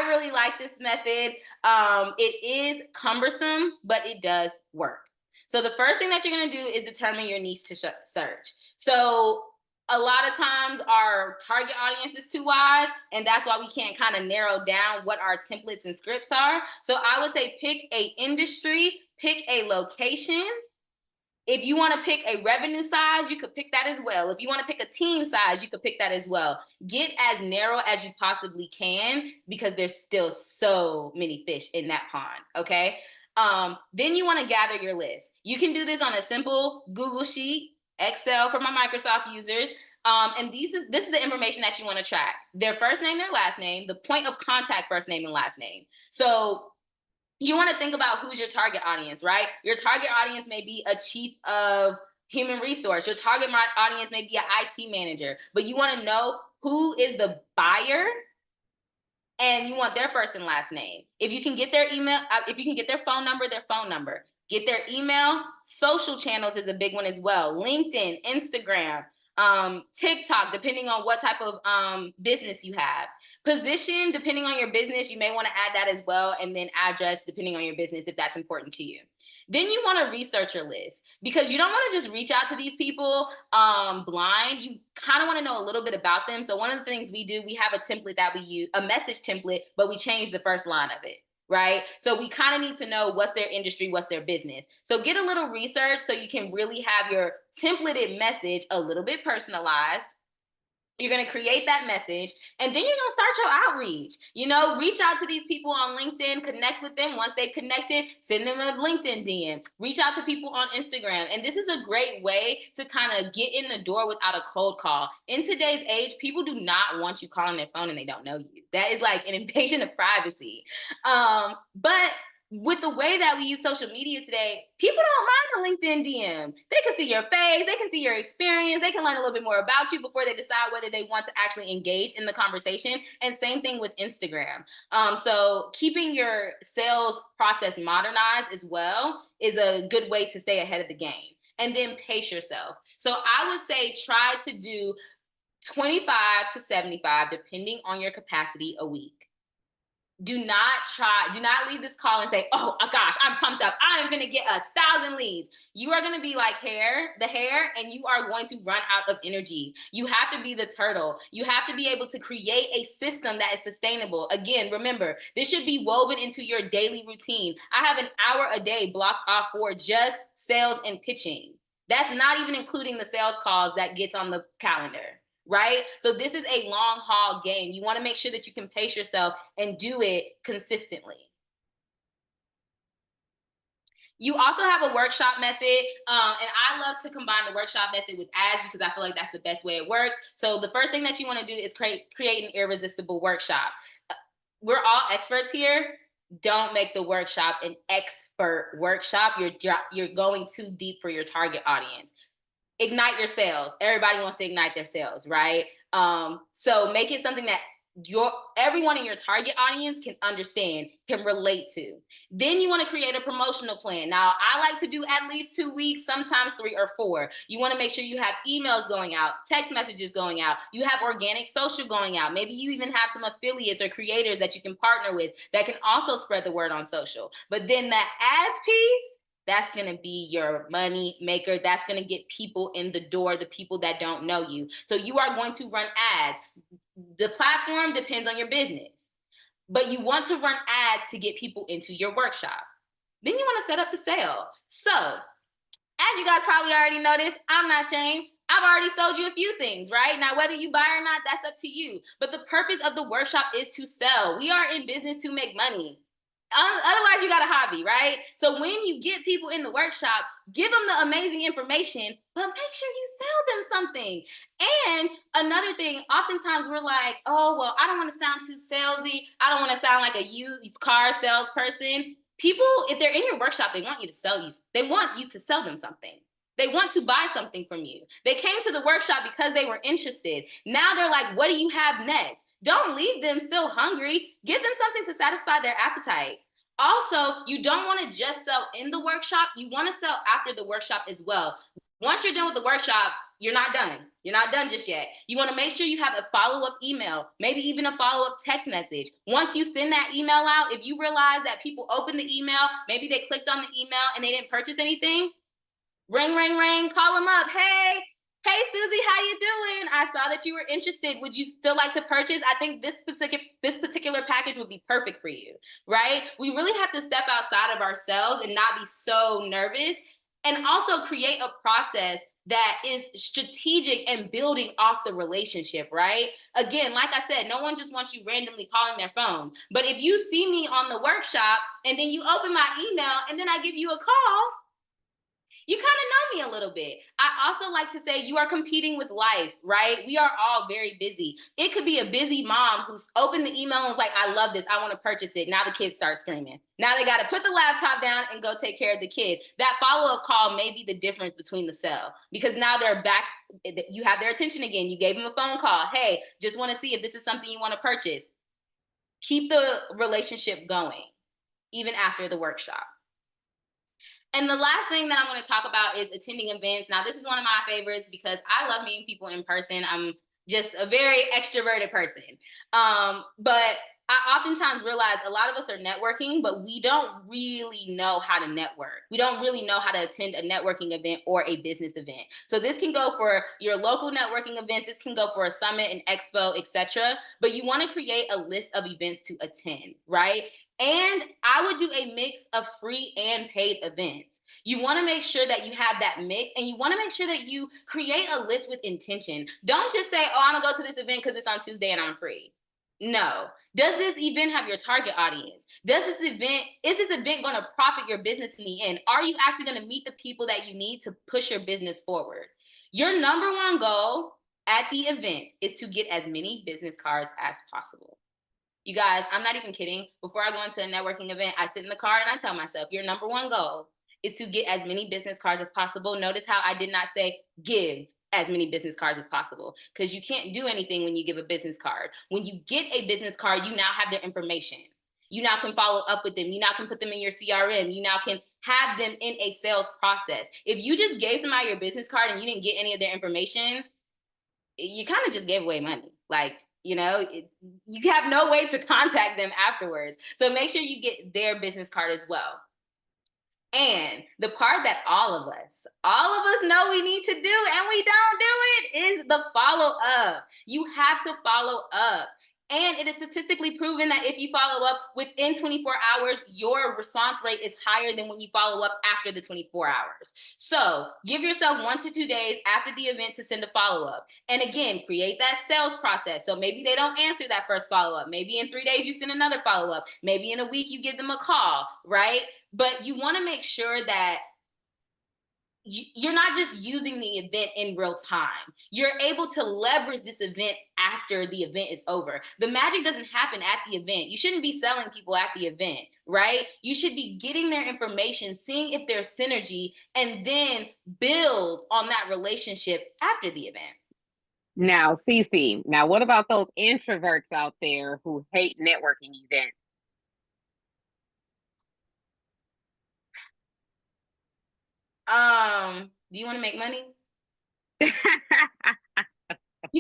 B: really like this method. It is cumbersome, but it does work. So the first thing that you're gonna do is determine your niche to search. So a lot of times our target audience is too wide, and that's why we can't kind of narrow down what our templates and scripts are. So I would say pick a industry, pick a location. If you want to pick a revenue size, you could pick that as well. If you want to pick a team size, you could pick that as well. Get as narrow as you possibly can because there's still so many fish in that pond, okay? Then you want to gather your list. You can do this on a simple Google Sheet, Excel for my Microsoft users. And this is the information that you want to track. Their first name, their last name, the point of contact, first name and last name. So you want to think about who's your target audience, right? Your target audience may be a chief of human resource. Your target audience may be an IT manager, but you want to know who is the buyer and you want their first and last name. If you can get their email, if you can get their phone number, get their email. Social channels is a big one as well. LinkedIn, Instagram, TikTok, depending on what type of business you have. Position, depending on your business, you may want to add that as well. And then address, depending on your business, if that's important to you. Then you want to research your list, because you don't want to just reach out to these people blind. You kind of want to know a little bit about them. So one of the things we do, we have a template that we use, a message template, but we change the first line of it. Right? So we kind of need to know what's their industry, what's their business. So get a little research so you can really have your templated message a little bit personalized. You're going to create that message, and then you're going to start your outreach. Reach out to these people on LinkedIn, connect with them. Once they've connected, send them a LinkedIn DM. Reach out to people on Instagram. And this is a great way to kind of get in the door without a cold call. In today's age, people do not want you calling their phone and they don't know you. That is like an invasion of privacy. But with the way that we use social media today, people don't mind a LinkedIn DM. They can see your face, they can see your experience, they can learn a little bit more about you before they decide whether they want to actually engage in the conversation. And same thing with Instagram. So keeping your sales process modernized as well is a good way to stay ahead of the game. And then pace yourself. So I would say try to do 25 to 75, depending on your capacity, a week. Do not leave this call and say, oh gosh, I'm pumped up, I am going to get 1,000 leads. You are going to be like the hare, and you are going to run out of energy. You have to be the turtle. You have to be able to create a system that is sustainable. Again, remember, this should be woven into your daily routine. I have an hour a day blocked off for just sales and pitching. That's not even including the sales calls that gets on the calendar. Right? So this is a long haul game. You want to make sure that you can pace yourself and do it consistently. You also have a workshop method, and I love to combine the workshop method with ads because I feel like that's the best way it works. So the first thing that you want to do is create an irresistible workshop. We're all experts here. Don't make the workshop an expert workshop. You're going too deep for your target audience. Ignite your sales. Everybody wants to ignite their sales, right? So make it something that everyone in your target audience can understand, can relate to. Then you want to create a promotional plan. Now, I like to do at least 2 weeks, sometimes 3 or 4. You want to make sure you have emails going out, text messages going out, you have organic social going out. Maybe you even have some affiliates or creators that you can partner with that can also spread the word on social. But then that ads piece, that's going to be your money maker. That's going to get people in the door, the people that don't know you. So you are going to run ads. The platform depends on your business, but you want to run ads to get people into your workshop. Then you want to set up the sale. So as you guys probably already noticed, I'm not Shane. I've already sold you a few things, right? Now, whether you buy or not, that's up to you. But the purpose of the workshop is to sell. We are in business to make money. Otherwise, you got a hobby, right? So when you get people in the workshop, give them the amazing information, but make sure you sell them something. And another thing, oftentimes we're like, oh, well, I don't want to sound too salesy. I don't want to sound like a used car salesperson. People, if they're in your workshop, they want you to sell you. They want you to sell them something. They want to buy something from you. They came to the workshop because they were interested. Now they're like, what do you have next? Don't leave them still hungry. Give them something to satisfy their appetite. Also, you don't want to just sell in the workshop. You want to sell after the workshop as well. Once you're done with the workshop, you're not done. You're not done just yet. You want to make sure you have a follow-up email, maybe even a follow-up text message. Once you send that email out, if you realize that people opened the email, maybe they clicked on the email and they didn't purchase anything, ring, ring, ring, call them up. Hey, Susie, how you doing? I saw that you were interested. Would you still like to purchase? I think this particular package would be perfect for you, right? We really have to step outside of ourselves and not be so nervous, and also create a process that is strategic and building off the relationship, right? Again, like I said, no one just wants you randomly calling their phone. But if you see me on the workshop and then you open my email and then I give you a call, you kind of know me a little bit. I also like to say you are competing with life, right? We are all very busy. It could be a busy mom who's opened the email and was like, I love this. I want to purchase it. Now the kids start screaming. Now they got to put the laptop down and go take care of the kid. That follow-up call may be the difference between the sale, because now they're back. You have their attention again. You gave them a phone call. Hey, just want to see if this is something you want to purchase. Keep the relationship going, even after the workshop. And the last thing that I'm going to talk about is attending events. Now, this is one of my favorites because I love meeting people in person. I'm just a very extroverted person. But I oftentimes realize a lot of us are networking, but we don't really know how to network. We don't really know how to attend a networking event or a business event. So this can go for your local networking event. This can go for a summit, an expo, etc. But you want to create a list of events to attend, right? And I would do a mix of free and paid events. You want to make sure that you have that mix, and you want to make sure that you create a list with intention. Don't just say, oh, I'm going to go to this event because it's on Tuesday and I'm free. No. Does this event have your target audience? Is this event going to profit your business in the end? Are you actually going to meet the people that you need to push your business forward? Your number one goal at the event is to get as many business cards as possible. You guys, I'm not even kidding. Before I go into a networking event, I sit in the car and I tell myself, your number one goal is to get as many business cards as possible. Notice how I did not say give as many business cards as possible, because you can't do anything when you give a business card. When you get a business card, you now have their information. You now can follow up with them. You now can put them in your CRM. You now can have them in a sales process. If you just gave somebody your business card and you didn't get any of their information, you kind of just gave away money. Like, you have no way to contact them afterwards. So make sure you get their business card as well. And the part that all of us know we need to do and we don't do it is the follow up. You have to follow up. And it is statistically proven that if you follow up within 24 hours, your response rate is higher than when you follow up after the 24 hours. So give yourself 1 to 2 days after the event to send a follow-up. And again, create that sales process. So maybe they don't answer that first follow-up. Maybe in 3 days you send another follow-up. Maybe in a week you give them a call, right? But you want to make sure that you're not just using the event in real time. You're able to leverage this event after the event is over. The magic doesn't happen at the event. You shouldn't be selling people at the event, right? You should be getting their information, seeing if there's synergy, and then build on that relationship after the event.
C: Now, Ceci, what about those introverts out there who hate networking events?
B: Do you want to make money? You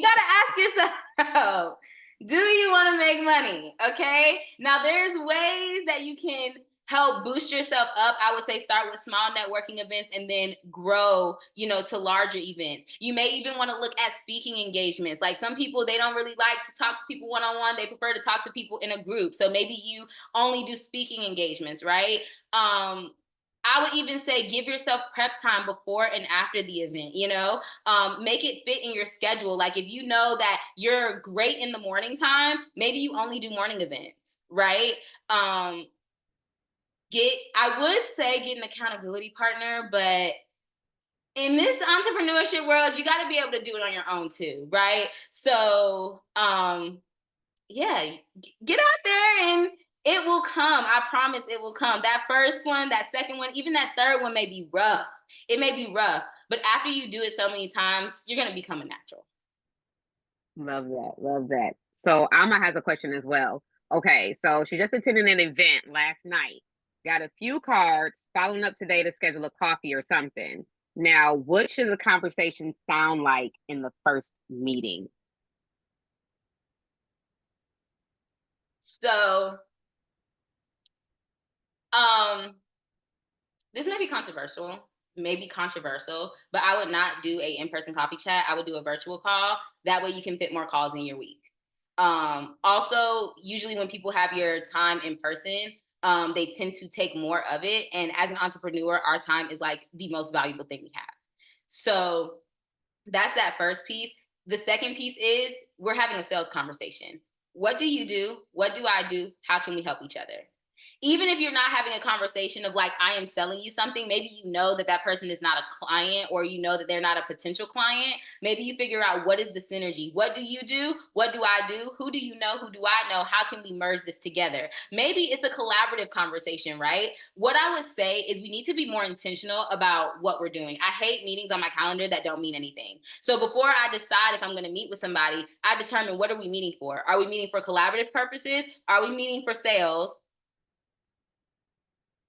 B: got to ask yourself, do you want to make money? Okay. Now there's ways that you can help boost yourself up. I would say start with small networking events and then grow, to larger events. You may even want to look at speaking engagements. Like some people, they don't really like to talk to people one-on-one. They prefer to talk to people in a group. So maybe you only do speaking engagements, right? I would even say give yourself prep time before and after the event, make it fit in your schedule. Like if you know that you're great in the morning time, maybe you only do morning events, right? I would say get an accountability partner, but in this entrepreneurship world, you got to be able to do it on your own too, right? So, yeah, get out there and it will come. I promise it will come. That first one, that second one, even that third one may be rough. It may be rough, but after you do it so many times, you're going to become a natural.
C: Love that. Love that. So Alma has a question as well. Okay, so she just attended an event last night, got a few cards, following up today to schedule a coffee or something. Now, what should the conversation sound like in the first meeting?
B: So, this may be controversial, but I would not do a in-person coffee chat. I would do a virtual call. That way you can fit more calls in your week. Also, usually when people have your time in person, they tend to take more of it. And as an entrepreneur, our time is like the most valuable thing we have. So that's that first piece. The second piece is we're having a sales conversation. What do you do? What do I do? How can we help each other? Even if you're not having a conversation of like, I am selling you something, maybe you know that person is not a client, or you know that they're not a potential client. Maybe you figure out what is the synergy. What do you do? What do I do? Who do you know? Who do I know? How can we merge this together? Maybe it's a collaborative conversation, right? What I would say is we need to be more intentional about what we're doing. I hate meetings on my calendar that don't mean anything. So before I decide if I'm going to meet with somebody, I determine, what are we meeting for? Are we meeting for collaborative purposes? Are we meeting for sales?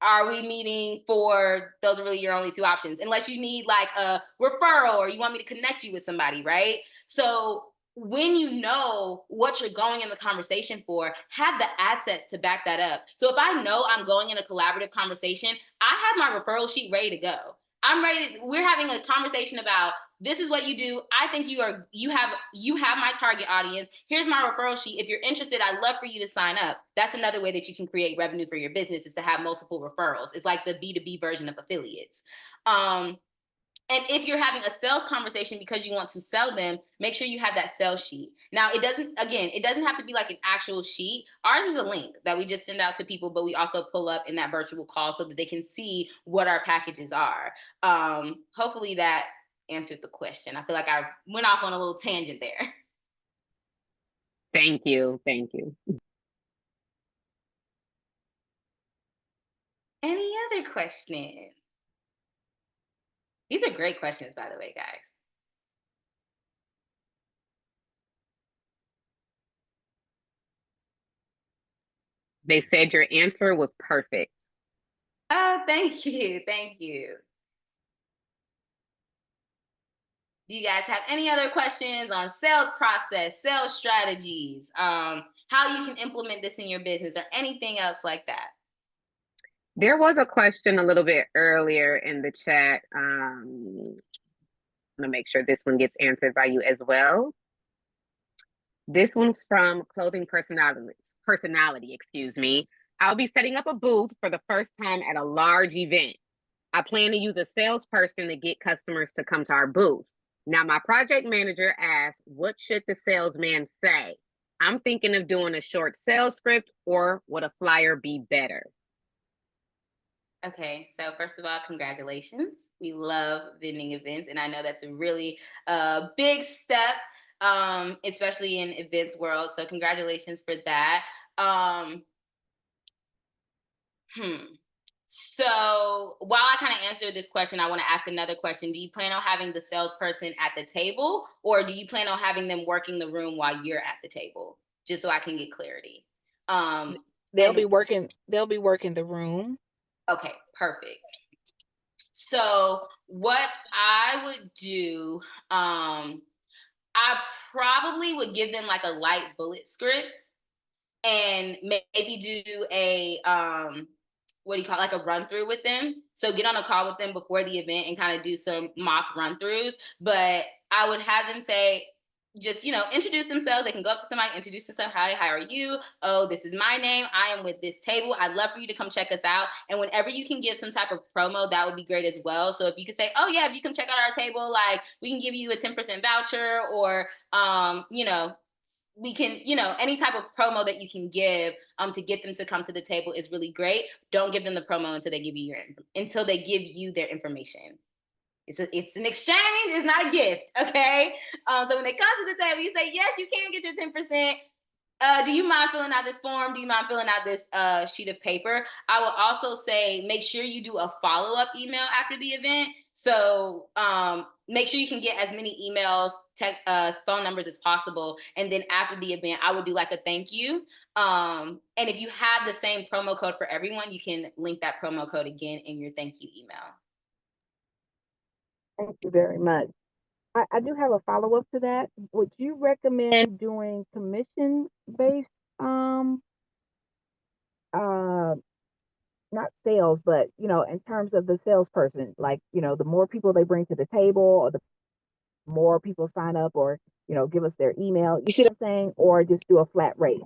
B: Are we meeting for, those are really your only two options, unless you need like a referral or you want me to connect you with somebody, right? So when you know what you're going in the conversation for, have the assets to back that up. So if I know I'm going in a collaborative conversation, I have my referral sheet ready to go. I'm ready. We're having a conversation about this is what you do. I think you have my target audience. Here's my referral sheet. If you're interested, I'd love for you to sign up. That's another way that you can create revenue for your business, is to have multiple referrals. It's like the B2B version of affiliates. And if you're having a sales conversation because you want to sell them, make sure you have that sales sheet. Now, it doesn't have to be like an actual sheet. Ours is a link that we just send out to people, but we also pull up in that virtual call so that they can see what our packages are. Hopefully that answered the question. I feel like I went off on a little tangent there.
C: Thank you. Thank you.
B: Any other questions? These are great questions, by the way, guys.
C: They said your answer was perfect.
B: Oh, thank you. Thank you. Do you guys have any other questions on sales process, sales strategies, how you can implement this in your business, or anything else like that?
C: There was a question a little bit earlier in the chat. I'm gonna make sure this one gets answered by you as well. This one's from Clothing Personality, excuse me. I'll be setting up a booth for the first time at a large event. I plan to use a salesperson to get customers to come to our booth. Now, my project manager asked, what should the salesman say? I'm thinking of doing a short sales script, or would a flyer be better?
B: Okay, so first of all, congratulations. We love vending events, and I know that's a really big step, especially in events world. So congratulations for that. So while I kind of answer this question, I want to ask another question. Do you plan on having the salesperson at the table, or do you plan on having them working the room while you're at the table? Just so I can get clarity.
G: They'll be working the room.
B: Okay, perfect. So what I would do, I probably would give them like a light bullet script, and maybe do a what do you call it, like a run through with them. So get on a call with them before the event and kind of do some mock run throughs. But I would have them say, just, introduce themselves. They can go up to somebody, introduce themselves. Hi, how are you? Oh, this is my name. I am with this table. I'd love for you to come check us out. And whenever you can give some type of promo, that would be great as well. So if you could say, oh yeah, if you come check out our table, like we can give you a 10% voucher, or we can, any type of promo that you can give to get them to come to the table is really great. Don't give them the promo until they give you their information. It's an exchange. It's not a gift. Okay. So when they come to the table, you say, yes, you can get your 10%. Do you mind filling out this form? Do you mind filling out this sheet of paper? I will also say, make sure you do a follow-up email after the event. So make sure you can get as many emails, phone numbers as possible. And then after the event, I would do like a thank you. And if you have the same promo code for everyone, you can link that promo code again in your thank you email.
G: Thank you very much. I do have a follow-up to that. Would you recommend doing commission-based, not sales, but, in terms of the salesperson, like, the more people they bring to the table, or the more people sign up, or, give us their email, you see what I'm saying? Or just do a flat rate?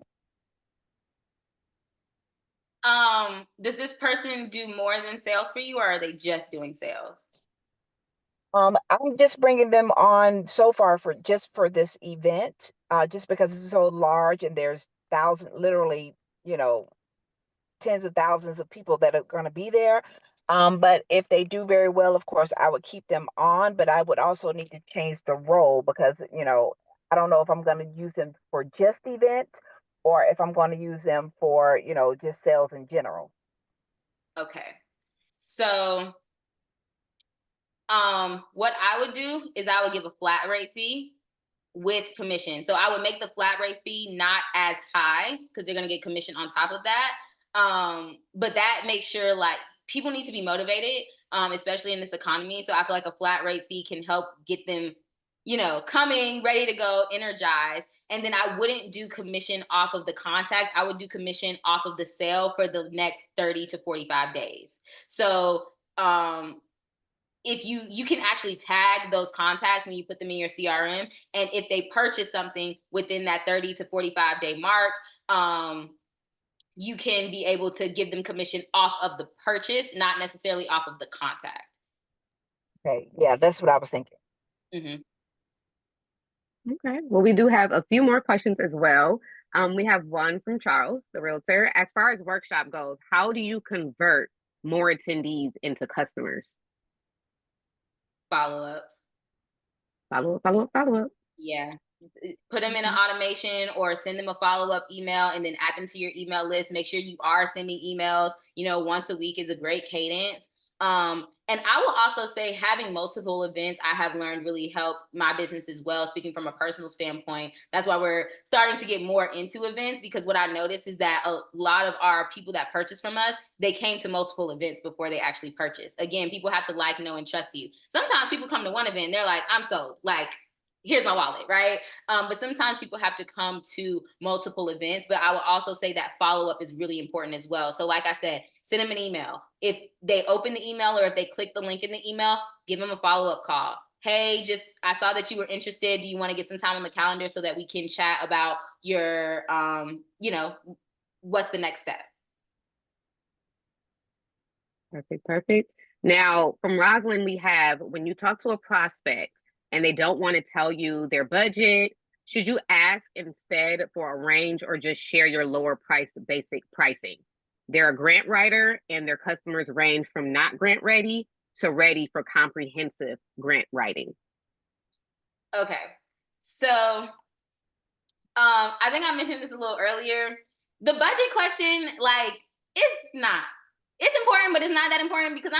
B: Does this person do more than sales for you, or are they just doing sales?
G: I'm just bringing them on so far for this event, just because it's so large and there's literally, tens of thousands of people that are going to be there. But if they do very well, of course, I would keep them on, but I would also need to change the role, because, I don't know if I'm going to use them for just events, or if I'm going to use them for, just sales in general.
B: Okay. So what I would do is I would give a flat rate fee with commission. So I would make the flat rate fee not as high, because they're going to get commission on top of that. But that makes sure, like, people need to be motivated, especially in this economy. So I feel like a flat rate fee can help get them coming, ready to go, energized. And then I wouldn't do commission off of the contact. I would do commission off of the sale for the next 30 to 45 days. So if you can actually tag those contacts when you put them in your CRM, and if they purchase something within that 30 to 45 day mark, you can be able to give them commission off of the purchase, not necessarily off of the contact.
G: Okay. Yeah, that's what I was thinking.
B: Mm-hmm.
C: Okay. Well, we do have a few more questions as well. We have one from Charles, the realtor. As far as workshop goes, how do you convert more attendees into customers?
B: Follow-ups.
C: Follow up, follow up, follow up.
B: Yeah. Put them in an automation or send them a follow-up email and then add them to your email list. Make sure you are sending emails, once a week is a great cadence. And I will also say having multiple events, I have learned really helped my business as well, speaking from a personal standpoint. That's why we're starting to get more into events, because what I noticed is that a lot of our people that purchase from us, they came to multiple events before they actually purchased. Again, people have to like, know, and trust you. Sometimes people come to one event and they're like, I'm sold. Like, here's my wallet, right? But sometimes people have to come to multiple events. But I would also say that follow-up is really important as well. So like I said, send them an email. If they open the email or if they click the link in the email, give them a follow-up call. Hey, I saw that you were interested. Do you want to get some time on the calendar so that we can chat about your, what's the next step?
C: Perfect, perfect. Now, from Rosalind, we have, when you talk to a prospect and they don't want to tell you their budget, should you ask instead for a range or just share your lower price basic pricing? They're a grant writer and their customers range from not grant ready to ready for comprehensive grant writing.
B: Okay. So I think I mentioned this a little earlier. The budget question, it's important, but it's not that important because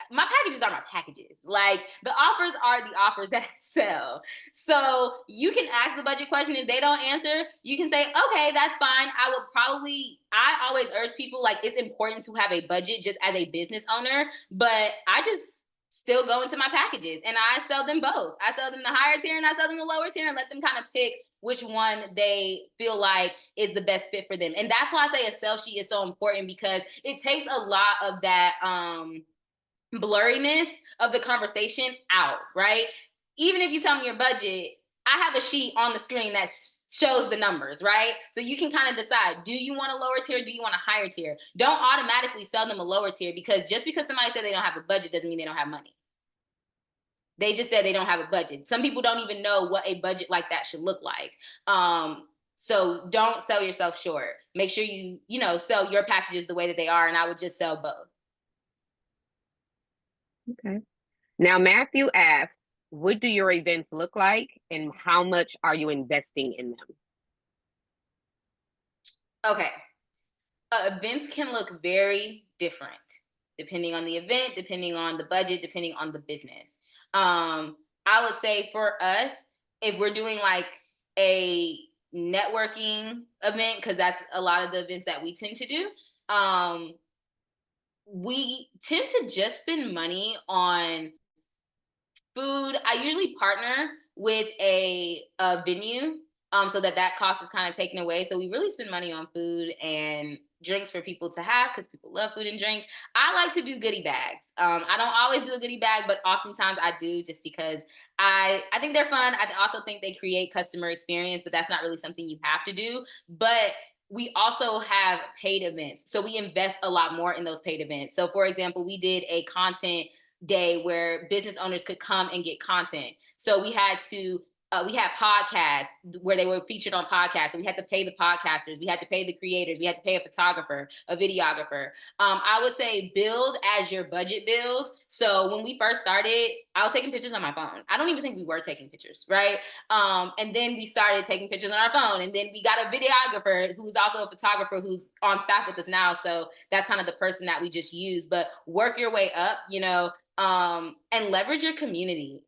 B: my packages are my packages. Like, the offers are the offers that I sell. So you can ask the budget question. If they don't answer, you can say, okay, that's fine. I always urge people, like, it's important to have a budget just as a business owner, but I just still go into my packages and I sell them both. I sell them the higher tier and I sell them the lower tier and let them kind of pick which one they feel like is the best fit for them. And that's why I say a sell sheet is so important, because it takes a lot of that blurriness of the conversation out, right? Even if you tell me your budget, I have a sheet on the screen that shows the numbers, right? So you can kind of decide, do you want a lower tier? Do you want a higher tier? Don't automatically sell them a lower tier, because just because somebody said they don't have a budget doesn't mean they don't have money. They just said they don't have a budget. Some people don't even know what a budget like that should look like. So don't sell yourself short. Make sure you sell your packages the way that they are, and I would just sell both.
C: Okay. Now, Matthew asks, what do your events look like and how much are you investing in them?
B: Okay. Events can look very different depending on the event, depending on the budget, depending on the business. I would say for us, if we're doing like a networking event, because that's a lot of the events that we tend to do, we tend to just spend money on food. I usually partner with a venue so that cost is kind of taken away. So we really spend money on food and drinks for people to have, because people love food and drinks. I like to do goodie bags. I don't always do a goodie bag, but oftentimes I do, just because I think they're fun. I also think they create customer experience, but that's not really something you have to do. But we also have paid events. So we invest a lot more in those paid events. So for example, we did a content day where business owners could come and get content. So we had podcasts where they were featured on podcasts. So we had to pay the podcasters. We had to pay the creators. We had to pay a photographer, a videographer. I would say build as your budget builds. So when we first started, I was taking pictures on my phone. I don't even think we were taking pictures, right? And then we started taking pictures on our phone. And then we got a videographer who's also a photographer who's on staff with us now. So that's kind of the person that we just use. But work your way up, and leverage your community.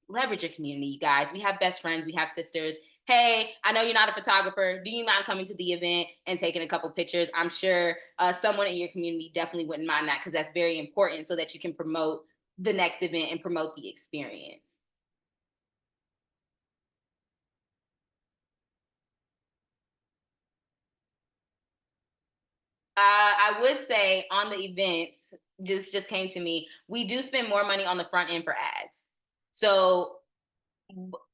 B: Leverage your community, you guys. We have best friends, we have sisters. Hey, I know you're not a photographer. Do you mind coming to the event and taking a couple pictures? I'm sure someone in your community definitely wouldn't mind that, because that's very important, so that you can promote the next event and promote the experience. I would say on the events, this just came to me, we do spend more money on the front end for ads. So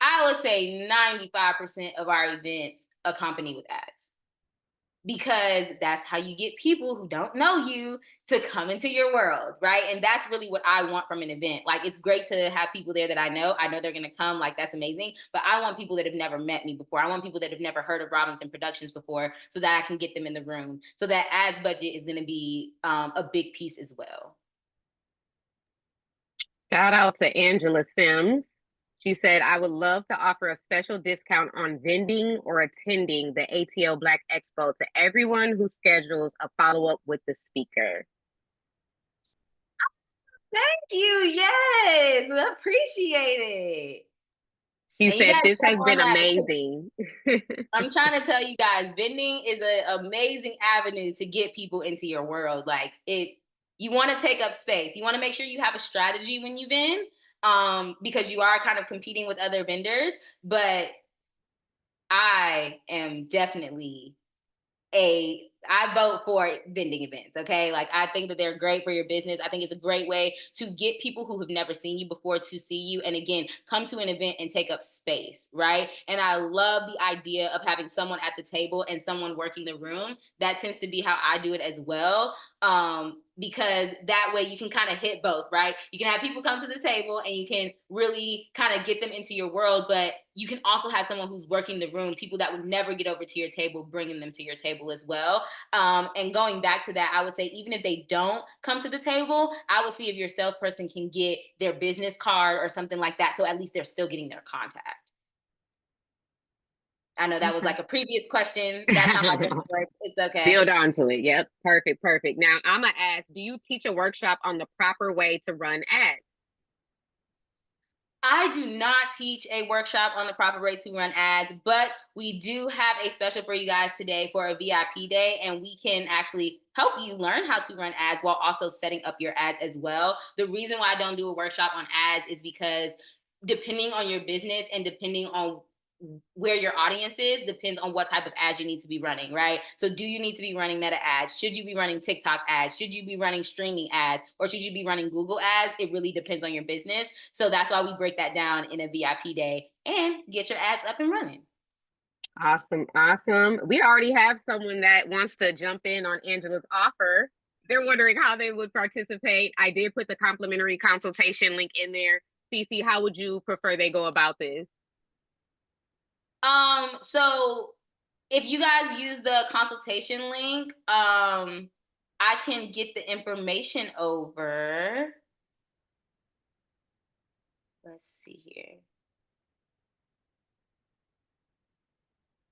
B: I would say 95% of our events accompany with ads, because that's how you get people who don't know you to come into your world, right? And that's really what I want from an event. Like, it's great to have people there that I know they're going to come, like, that's amazing, but I want people that have never met me before. I want people that have never heard of Robinson Productions before, so that I can get them in the room. So that ads budget is going to be a big piece as well.
C: Shout out to Angela Sims. She said, I would love to offer a special discount on vending or attending the ATL Black Expo to everyone who schedules a follow-up with the speaker.
B: Thank you. Yes, appreciate it.
C: She
B: And you
C: said,
B: gotta
C: this
B: jump
C: has
B: on
C: been
B: that.
C: amazing.
B: I'm trying to tell you guys, vending is an amazing avenue to get people into your world. Like, you want to take up space. You want to make sure you have a strategy when you vend, because you are kind of competing with other vendors. But I am definitely I vote for vending events, okay? Like, I think that they're great for your business. I think it's a great way to get people who have never seen you before to see you. And again, come to an event and take up space, right? And I love the idea of having someone at the table and someone working the room. That tends to be how I do it as well. Because that way you can kind of hit both, right? You can have people come to the table and you can really kind of get them into your world, but you can also have someone who's working the room, people that would never get over to your table, bringing them to your table as well. And going back to that, I would say, even if they don't come to the table, I would see if your salesperson can get their business card or something like that. So at least they're still getting their contact. I know that was like a previous question. That's how my brain works. It's okay.
C: Build on to it. Yep. Perfect. Now I'm going to ask, do you teach a workshop on the proper way to run ads?
B: I do not teach a workshop on the proper way to run ads, but we do have a special for you guys today for a VIP day, and we can actually help you learn how to run ads while also setting up your ads as well. The reason why I don't do a workshop on ads is because depending on your business and depending on where your audience is, depends on what type of ads you need to be running, right? So do you need to be running Meta ads? Should you be running TikTok ads? Should you be running streaming ads? Or should you be running Google ads? It really depends on your business. So that's why we break that down in a VIP day and get your ads up and running.
C: Awesome. We already have someone that wants to jump in on Angela's offer. They're wondering how they would participate. I did put the complimentary consultation link in there. Ceci, how would you prefer they go about this?
B: So if you guys use the consultation link, I can get the information over. Let's see here.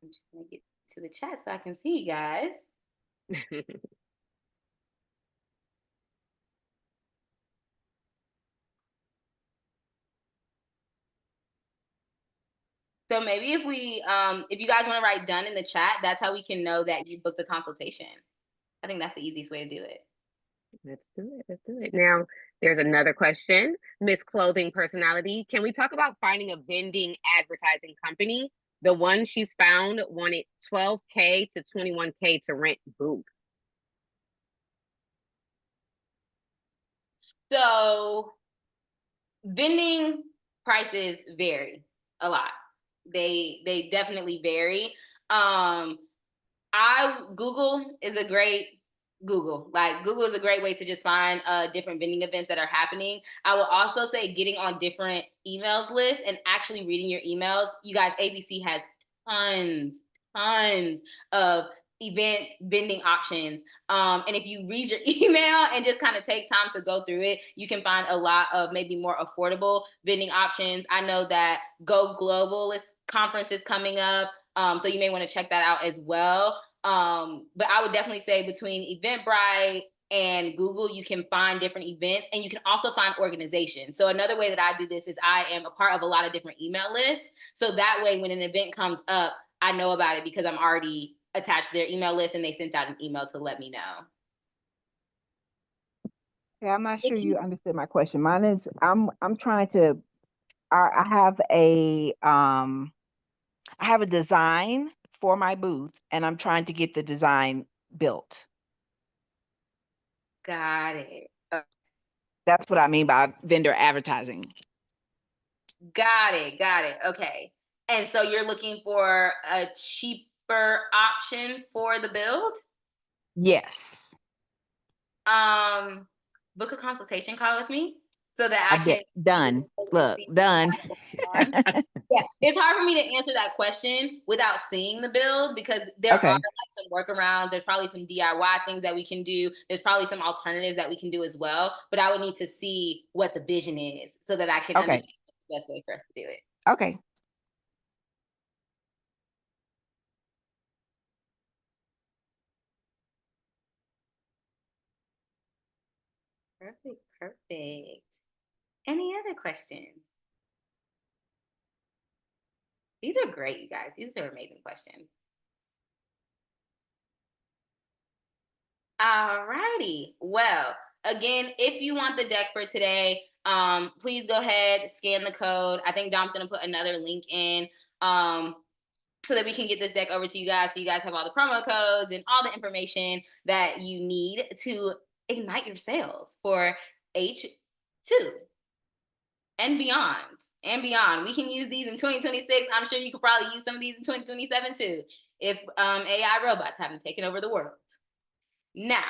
B: I'm just gonna get to the chat so I can see you guys. So maybe if you guys want to write done in the chat, that's how we can know that you booked a consultation. I think that's the easiest way to do it.
C: Let's do it. Now, there's another question. Miss Clothing Personality, can we talk about finding a vending advertising company? The one she's found wanted $12K to $21K to rent booths.
B: So vending prices vary a lot. They definitely vary. Google is a great Google is a great way to just find different vending events that are happening. I will also say getting on different emails lists and actually reading your emails. You guys, ABC has tons of event vending options. And if you read your email and just kind of take time to go through it, you can find a lot of maybe more affordable vending options. I know that Go Global conference is coming up. So you may want to check that out as well. But I would definitely say between Eventbrite and Google, you can find different events, and you can also find organizations. So another way that I do this is I am a part of a lot of different email lists. So that way, when an event comes up, I know about it because I'm already attached to their email list and they sent out an email to let me know.
G: Yeah, I'm not sure you understood my question. Mine is I'm trying to I have a design for my booth and I'm trying to get the design built.
B: Got it.
G: That's what I mean by vendor advertising.
B: Got it. Got it. Okay. And so you're looking for a cheaper option for the build?
G: Yes.
B: Book a consultation call with me so that
G: I
B: I can
G: get done. Look, done.
B: Yeah, it's hard for me to answer that question without seeing the build because there are
G: Okay.
B: like some workarounds. There's probably some DIY things that we can do. There's probably some alternatives that we can do as well. But I would need to see what the vision is so that I can
G: Okay.
B: understand the best way for us to do it.
G: Okay.
B: Perfect. Perfect. Any other questions? These are great, you guys. These are amazing questions. All righty. Well, again, if you want the deck for today, please go ahead, scan the code. I think Dom's gonna put another link in so that we can get this deck over to you guys so you guys have all the promo codes and all the information that you need to ignite your sales for H2 and beyond. And beyond. We can use these in 2026. I'm sure you could probably use some of these in 2027 too, if AI robots haven't taken over the world. Now,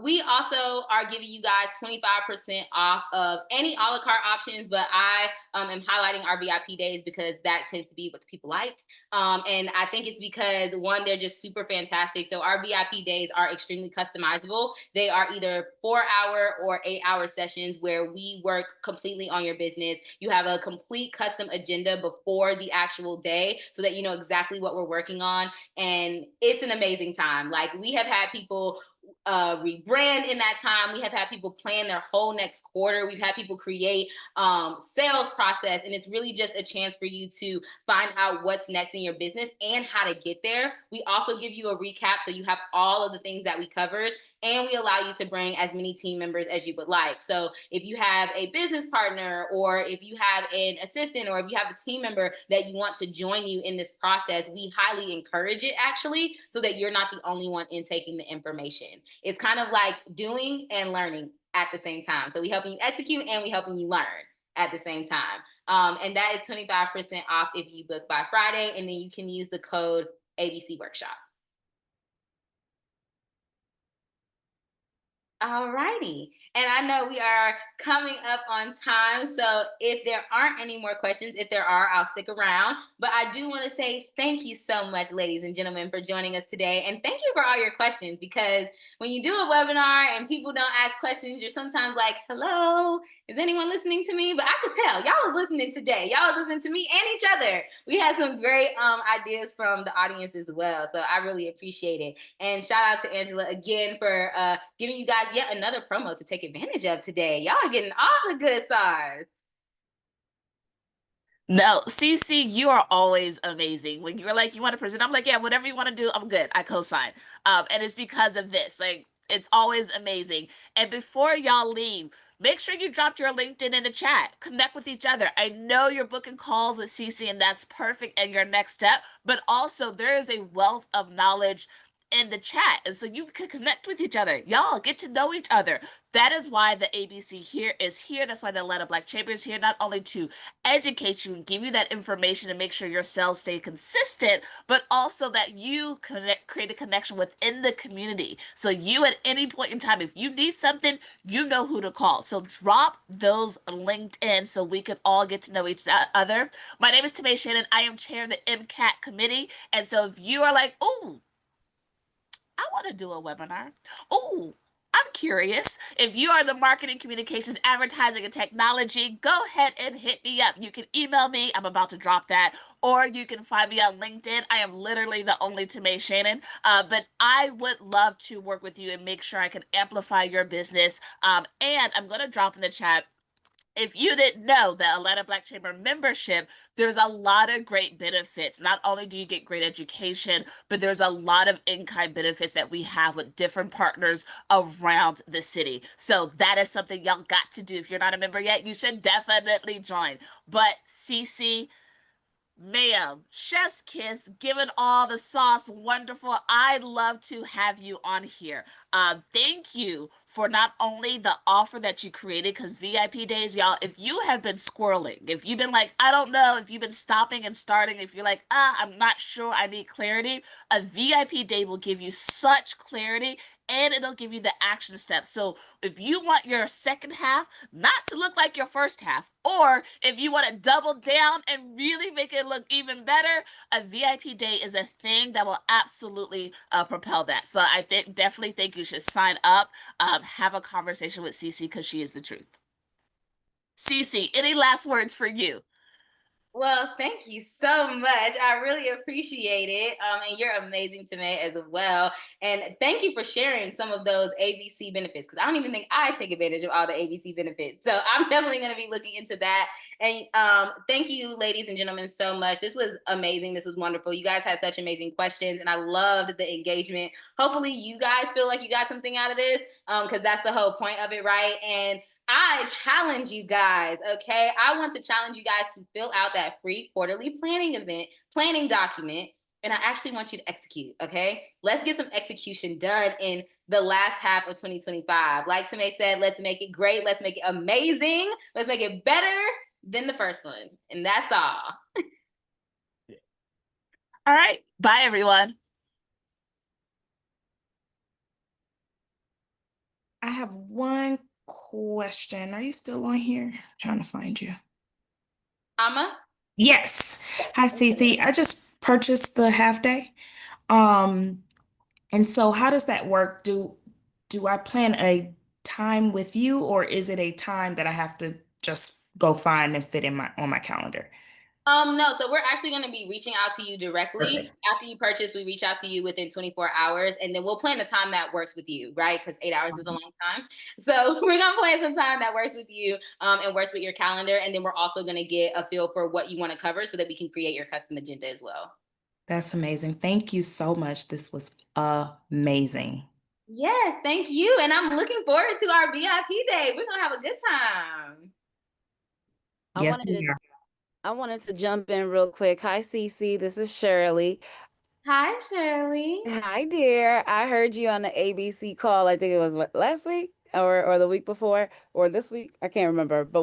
B: we also are giving you guys 25% off of any a la carte options, but I am highlighting our VIP days because that tends to be what the people like. And I think it's because, one, they're just super fantastic. So our VIP days are extremely customizable. They are either 4-hour or 8-hour sessions where we work completely on your business. You have a complete custom agenda before the actual day so that you know exactly what we're working on. And it's an amazing time. Like, we have had people rebrand in that time. We have had people plan their whole next quarter. We've had people create sales process, and it's really just a chance for you to find out what's next in your business and how to get there. We also give you a recap so you have all of the things that we covered, and we allow you to bring as many team members as you would like. So if you have a business partner, or if you have an assistant, or if you have a team member that you want to join you in this process, we highly encourage it, actually, so that you're not the only one intaking the information. It's kind of like doing and learning at the same time. So we helping you execute and we helping you learn at the same time. And that is 25% off if you book by Friday, and then you can use the code ABC Workshop. All righty. And I know we are coming up on time. So if there aren't any more questions, if there are, I'll stick around. But I do want to say thank you so much, ladies and gentlemen, for joining us today. And thank you for all your questions, because when you do a webinar and people don't ask questions, you're sometimes like, hello, is anyone listening to me? But I could tell y'all was listening today. Y'all was listening to me and each other. We had some great ideas from the audience as well. So I really appreciate it. And shout out to Angela again for giving you guys yet another promo to take advantage of today. Y'all are getting all the good sides.
A: No, Cece, you are always amazing. When you're like, you want to present, I'm like, yeah, whatever you want to do, I'm good. I co-sign. And it's because of this. Like, it's always amazing. And before y'all leave, make sure you dropped your LinkedIn in the chat. Connect with each other. I know you're booking calls with Cece, and that's perfect and your next step. But also, there is a wealth of knowledge in the chat, and so you can connect with each other. Y'all get to know each other. That is why the ABC here is here. That's why the Atlanta Black Chamber is here, not only to educate you and give you that information and make sure your sales stay consistent, but also that you create a connection within the community. So you, at any point in time, if you need something, you know who to call. So drop those LinkedIn so we can all get to know each other. My name is Tame Shannon. I am chair of the MCAT committee. And so if you are like, oh, I want to do a webinar. Oh, I'm curious. If you are the marketing, communications, advertising, and technology, go ahead and hit me up. You can email me. I'm about to drop that. Or you can find me on LinkedIn. I am literally the only Tame Shannon. But I would love to work with you and make sure I can amplify your business. And I'm going to drop in the chat, if you didn't know, the Atlanta Black Chamber membership, there's a lot of great benefits. Not only do you get great education, but there's a lot of in-kind benefits that we have with different partners around the city. So that is something y'all got to do. If you're not a member yet, you should definitely join. But Cece, Ma'am, chef's kiss, given all the sauce, wonderful. I'd love to have you on here. Thank you for not only the offer that you created, because VIP days, y'all, if you have been squirreling, if you've been like, I don't know, if you've been stopping and starting, if you're like, I'm not sure, I need clarity, a VIP day will give you such clarity and it'll give you the action steps. So if you want your second half not to look like your first half, or if you want to double down and really make it look even better, a VIP day is a thing that will absolutely propel that. So I definitely think you should sign up, have a conversation with Ceci because she is the truth. Ceci, any last words for you?
B: Well, thank you so much. I really appreciate it. And you're amazing tonight as well. And thank you for sharing some of those ABC benefits, because I don't even think I take advantage of all the ABC benefits. So I'm definitely going to be looking into that. And thank you, ladies and gentlemen, so much. This was amazing. This was wonderful. You guys had such amazing questions, and I loved the engagement. Hopefully, you guys feel like you got something out of this, because that's the whole point of it, right? And I challenge you guys, okay? I want to challenge you guys to fill out that free quarterly planning document, and I actually want you to execute, okay? Let's get some execution done in the last half of 2025. Like Tomei said, let's make it great. Let's make it amazing. Let's make it better than the first one. And that's all.
A: All right. Bye, everyone.
H: I have one question. Are you still on here? I'm trying to find you.
B: Amma?
H: Yes. Hi, Cece. I just purchased the half day. Um, and so how does that work? Do I plan a time with you, or is it a time that I have to just go find and fit in my on my calendar?
B: No, so we're actually going to be reaching out to you directly.
H: Perfect.
B: After you purchase, we reach out to you within 24 hours, and then we'll plan a time that works with you, right? Because 8 hours is a long time. So we're going to plan some time that works with you, and works with your calendar. And then we're also going to get a feel for what you want to cover so that we can create your custom agenda as well.
H: That's amazing. Thank you so much. This was amazing.
B: Yes, thank you. And I'm looking forward to our VIP day. We're going to have a good time.
H: Yes, we are.
I: I wanted to jump in real quick. Hi, Cece. This is Shirley.
B: Hi, Shirley.
I: Hi, dear. I heard you on the ABC call. I think it was last week or the week before or this week. I can't remember. But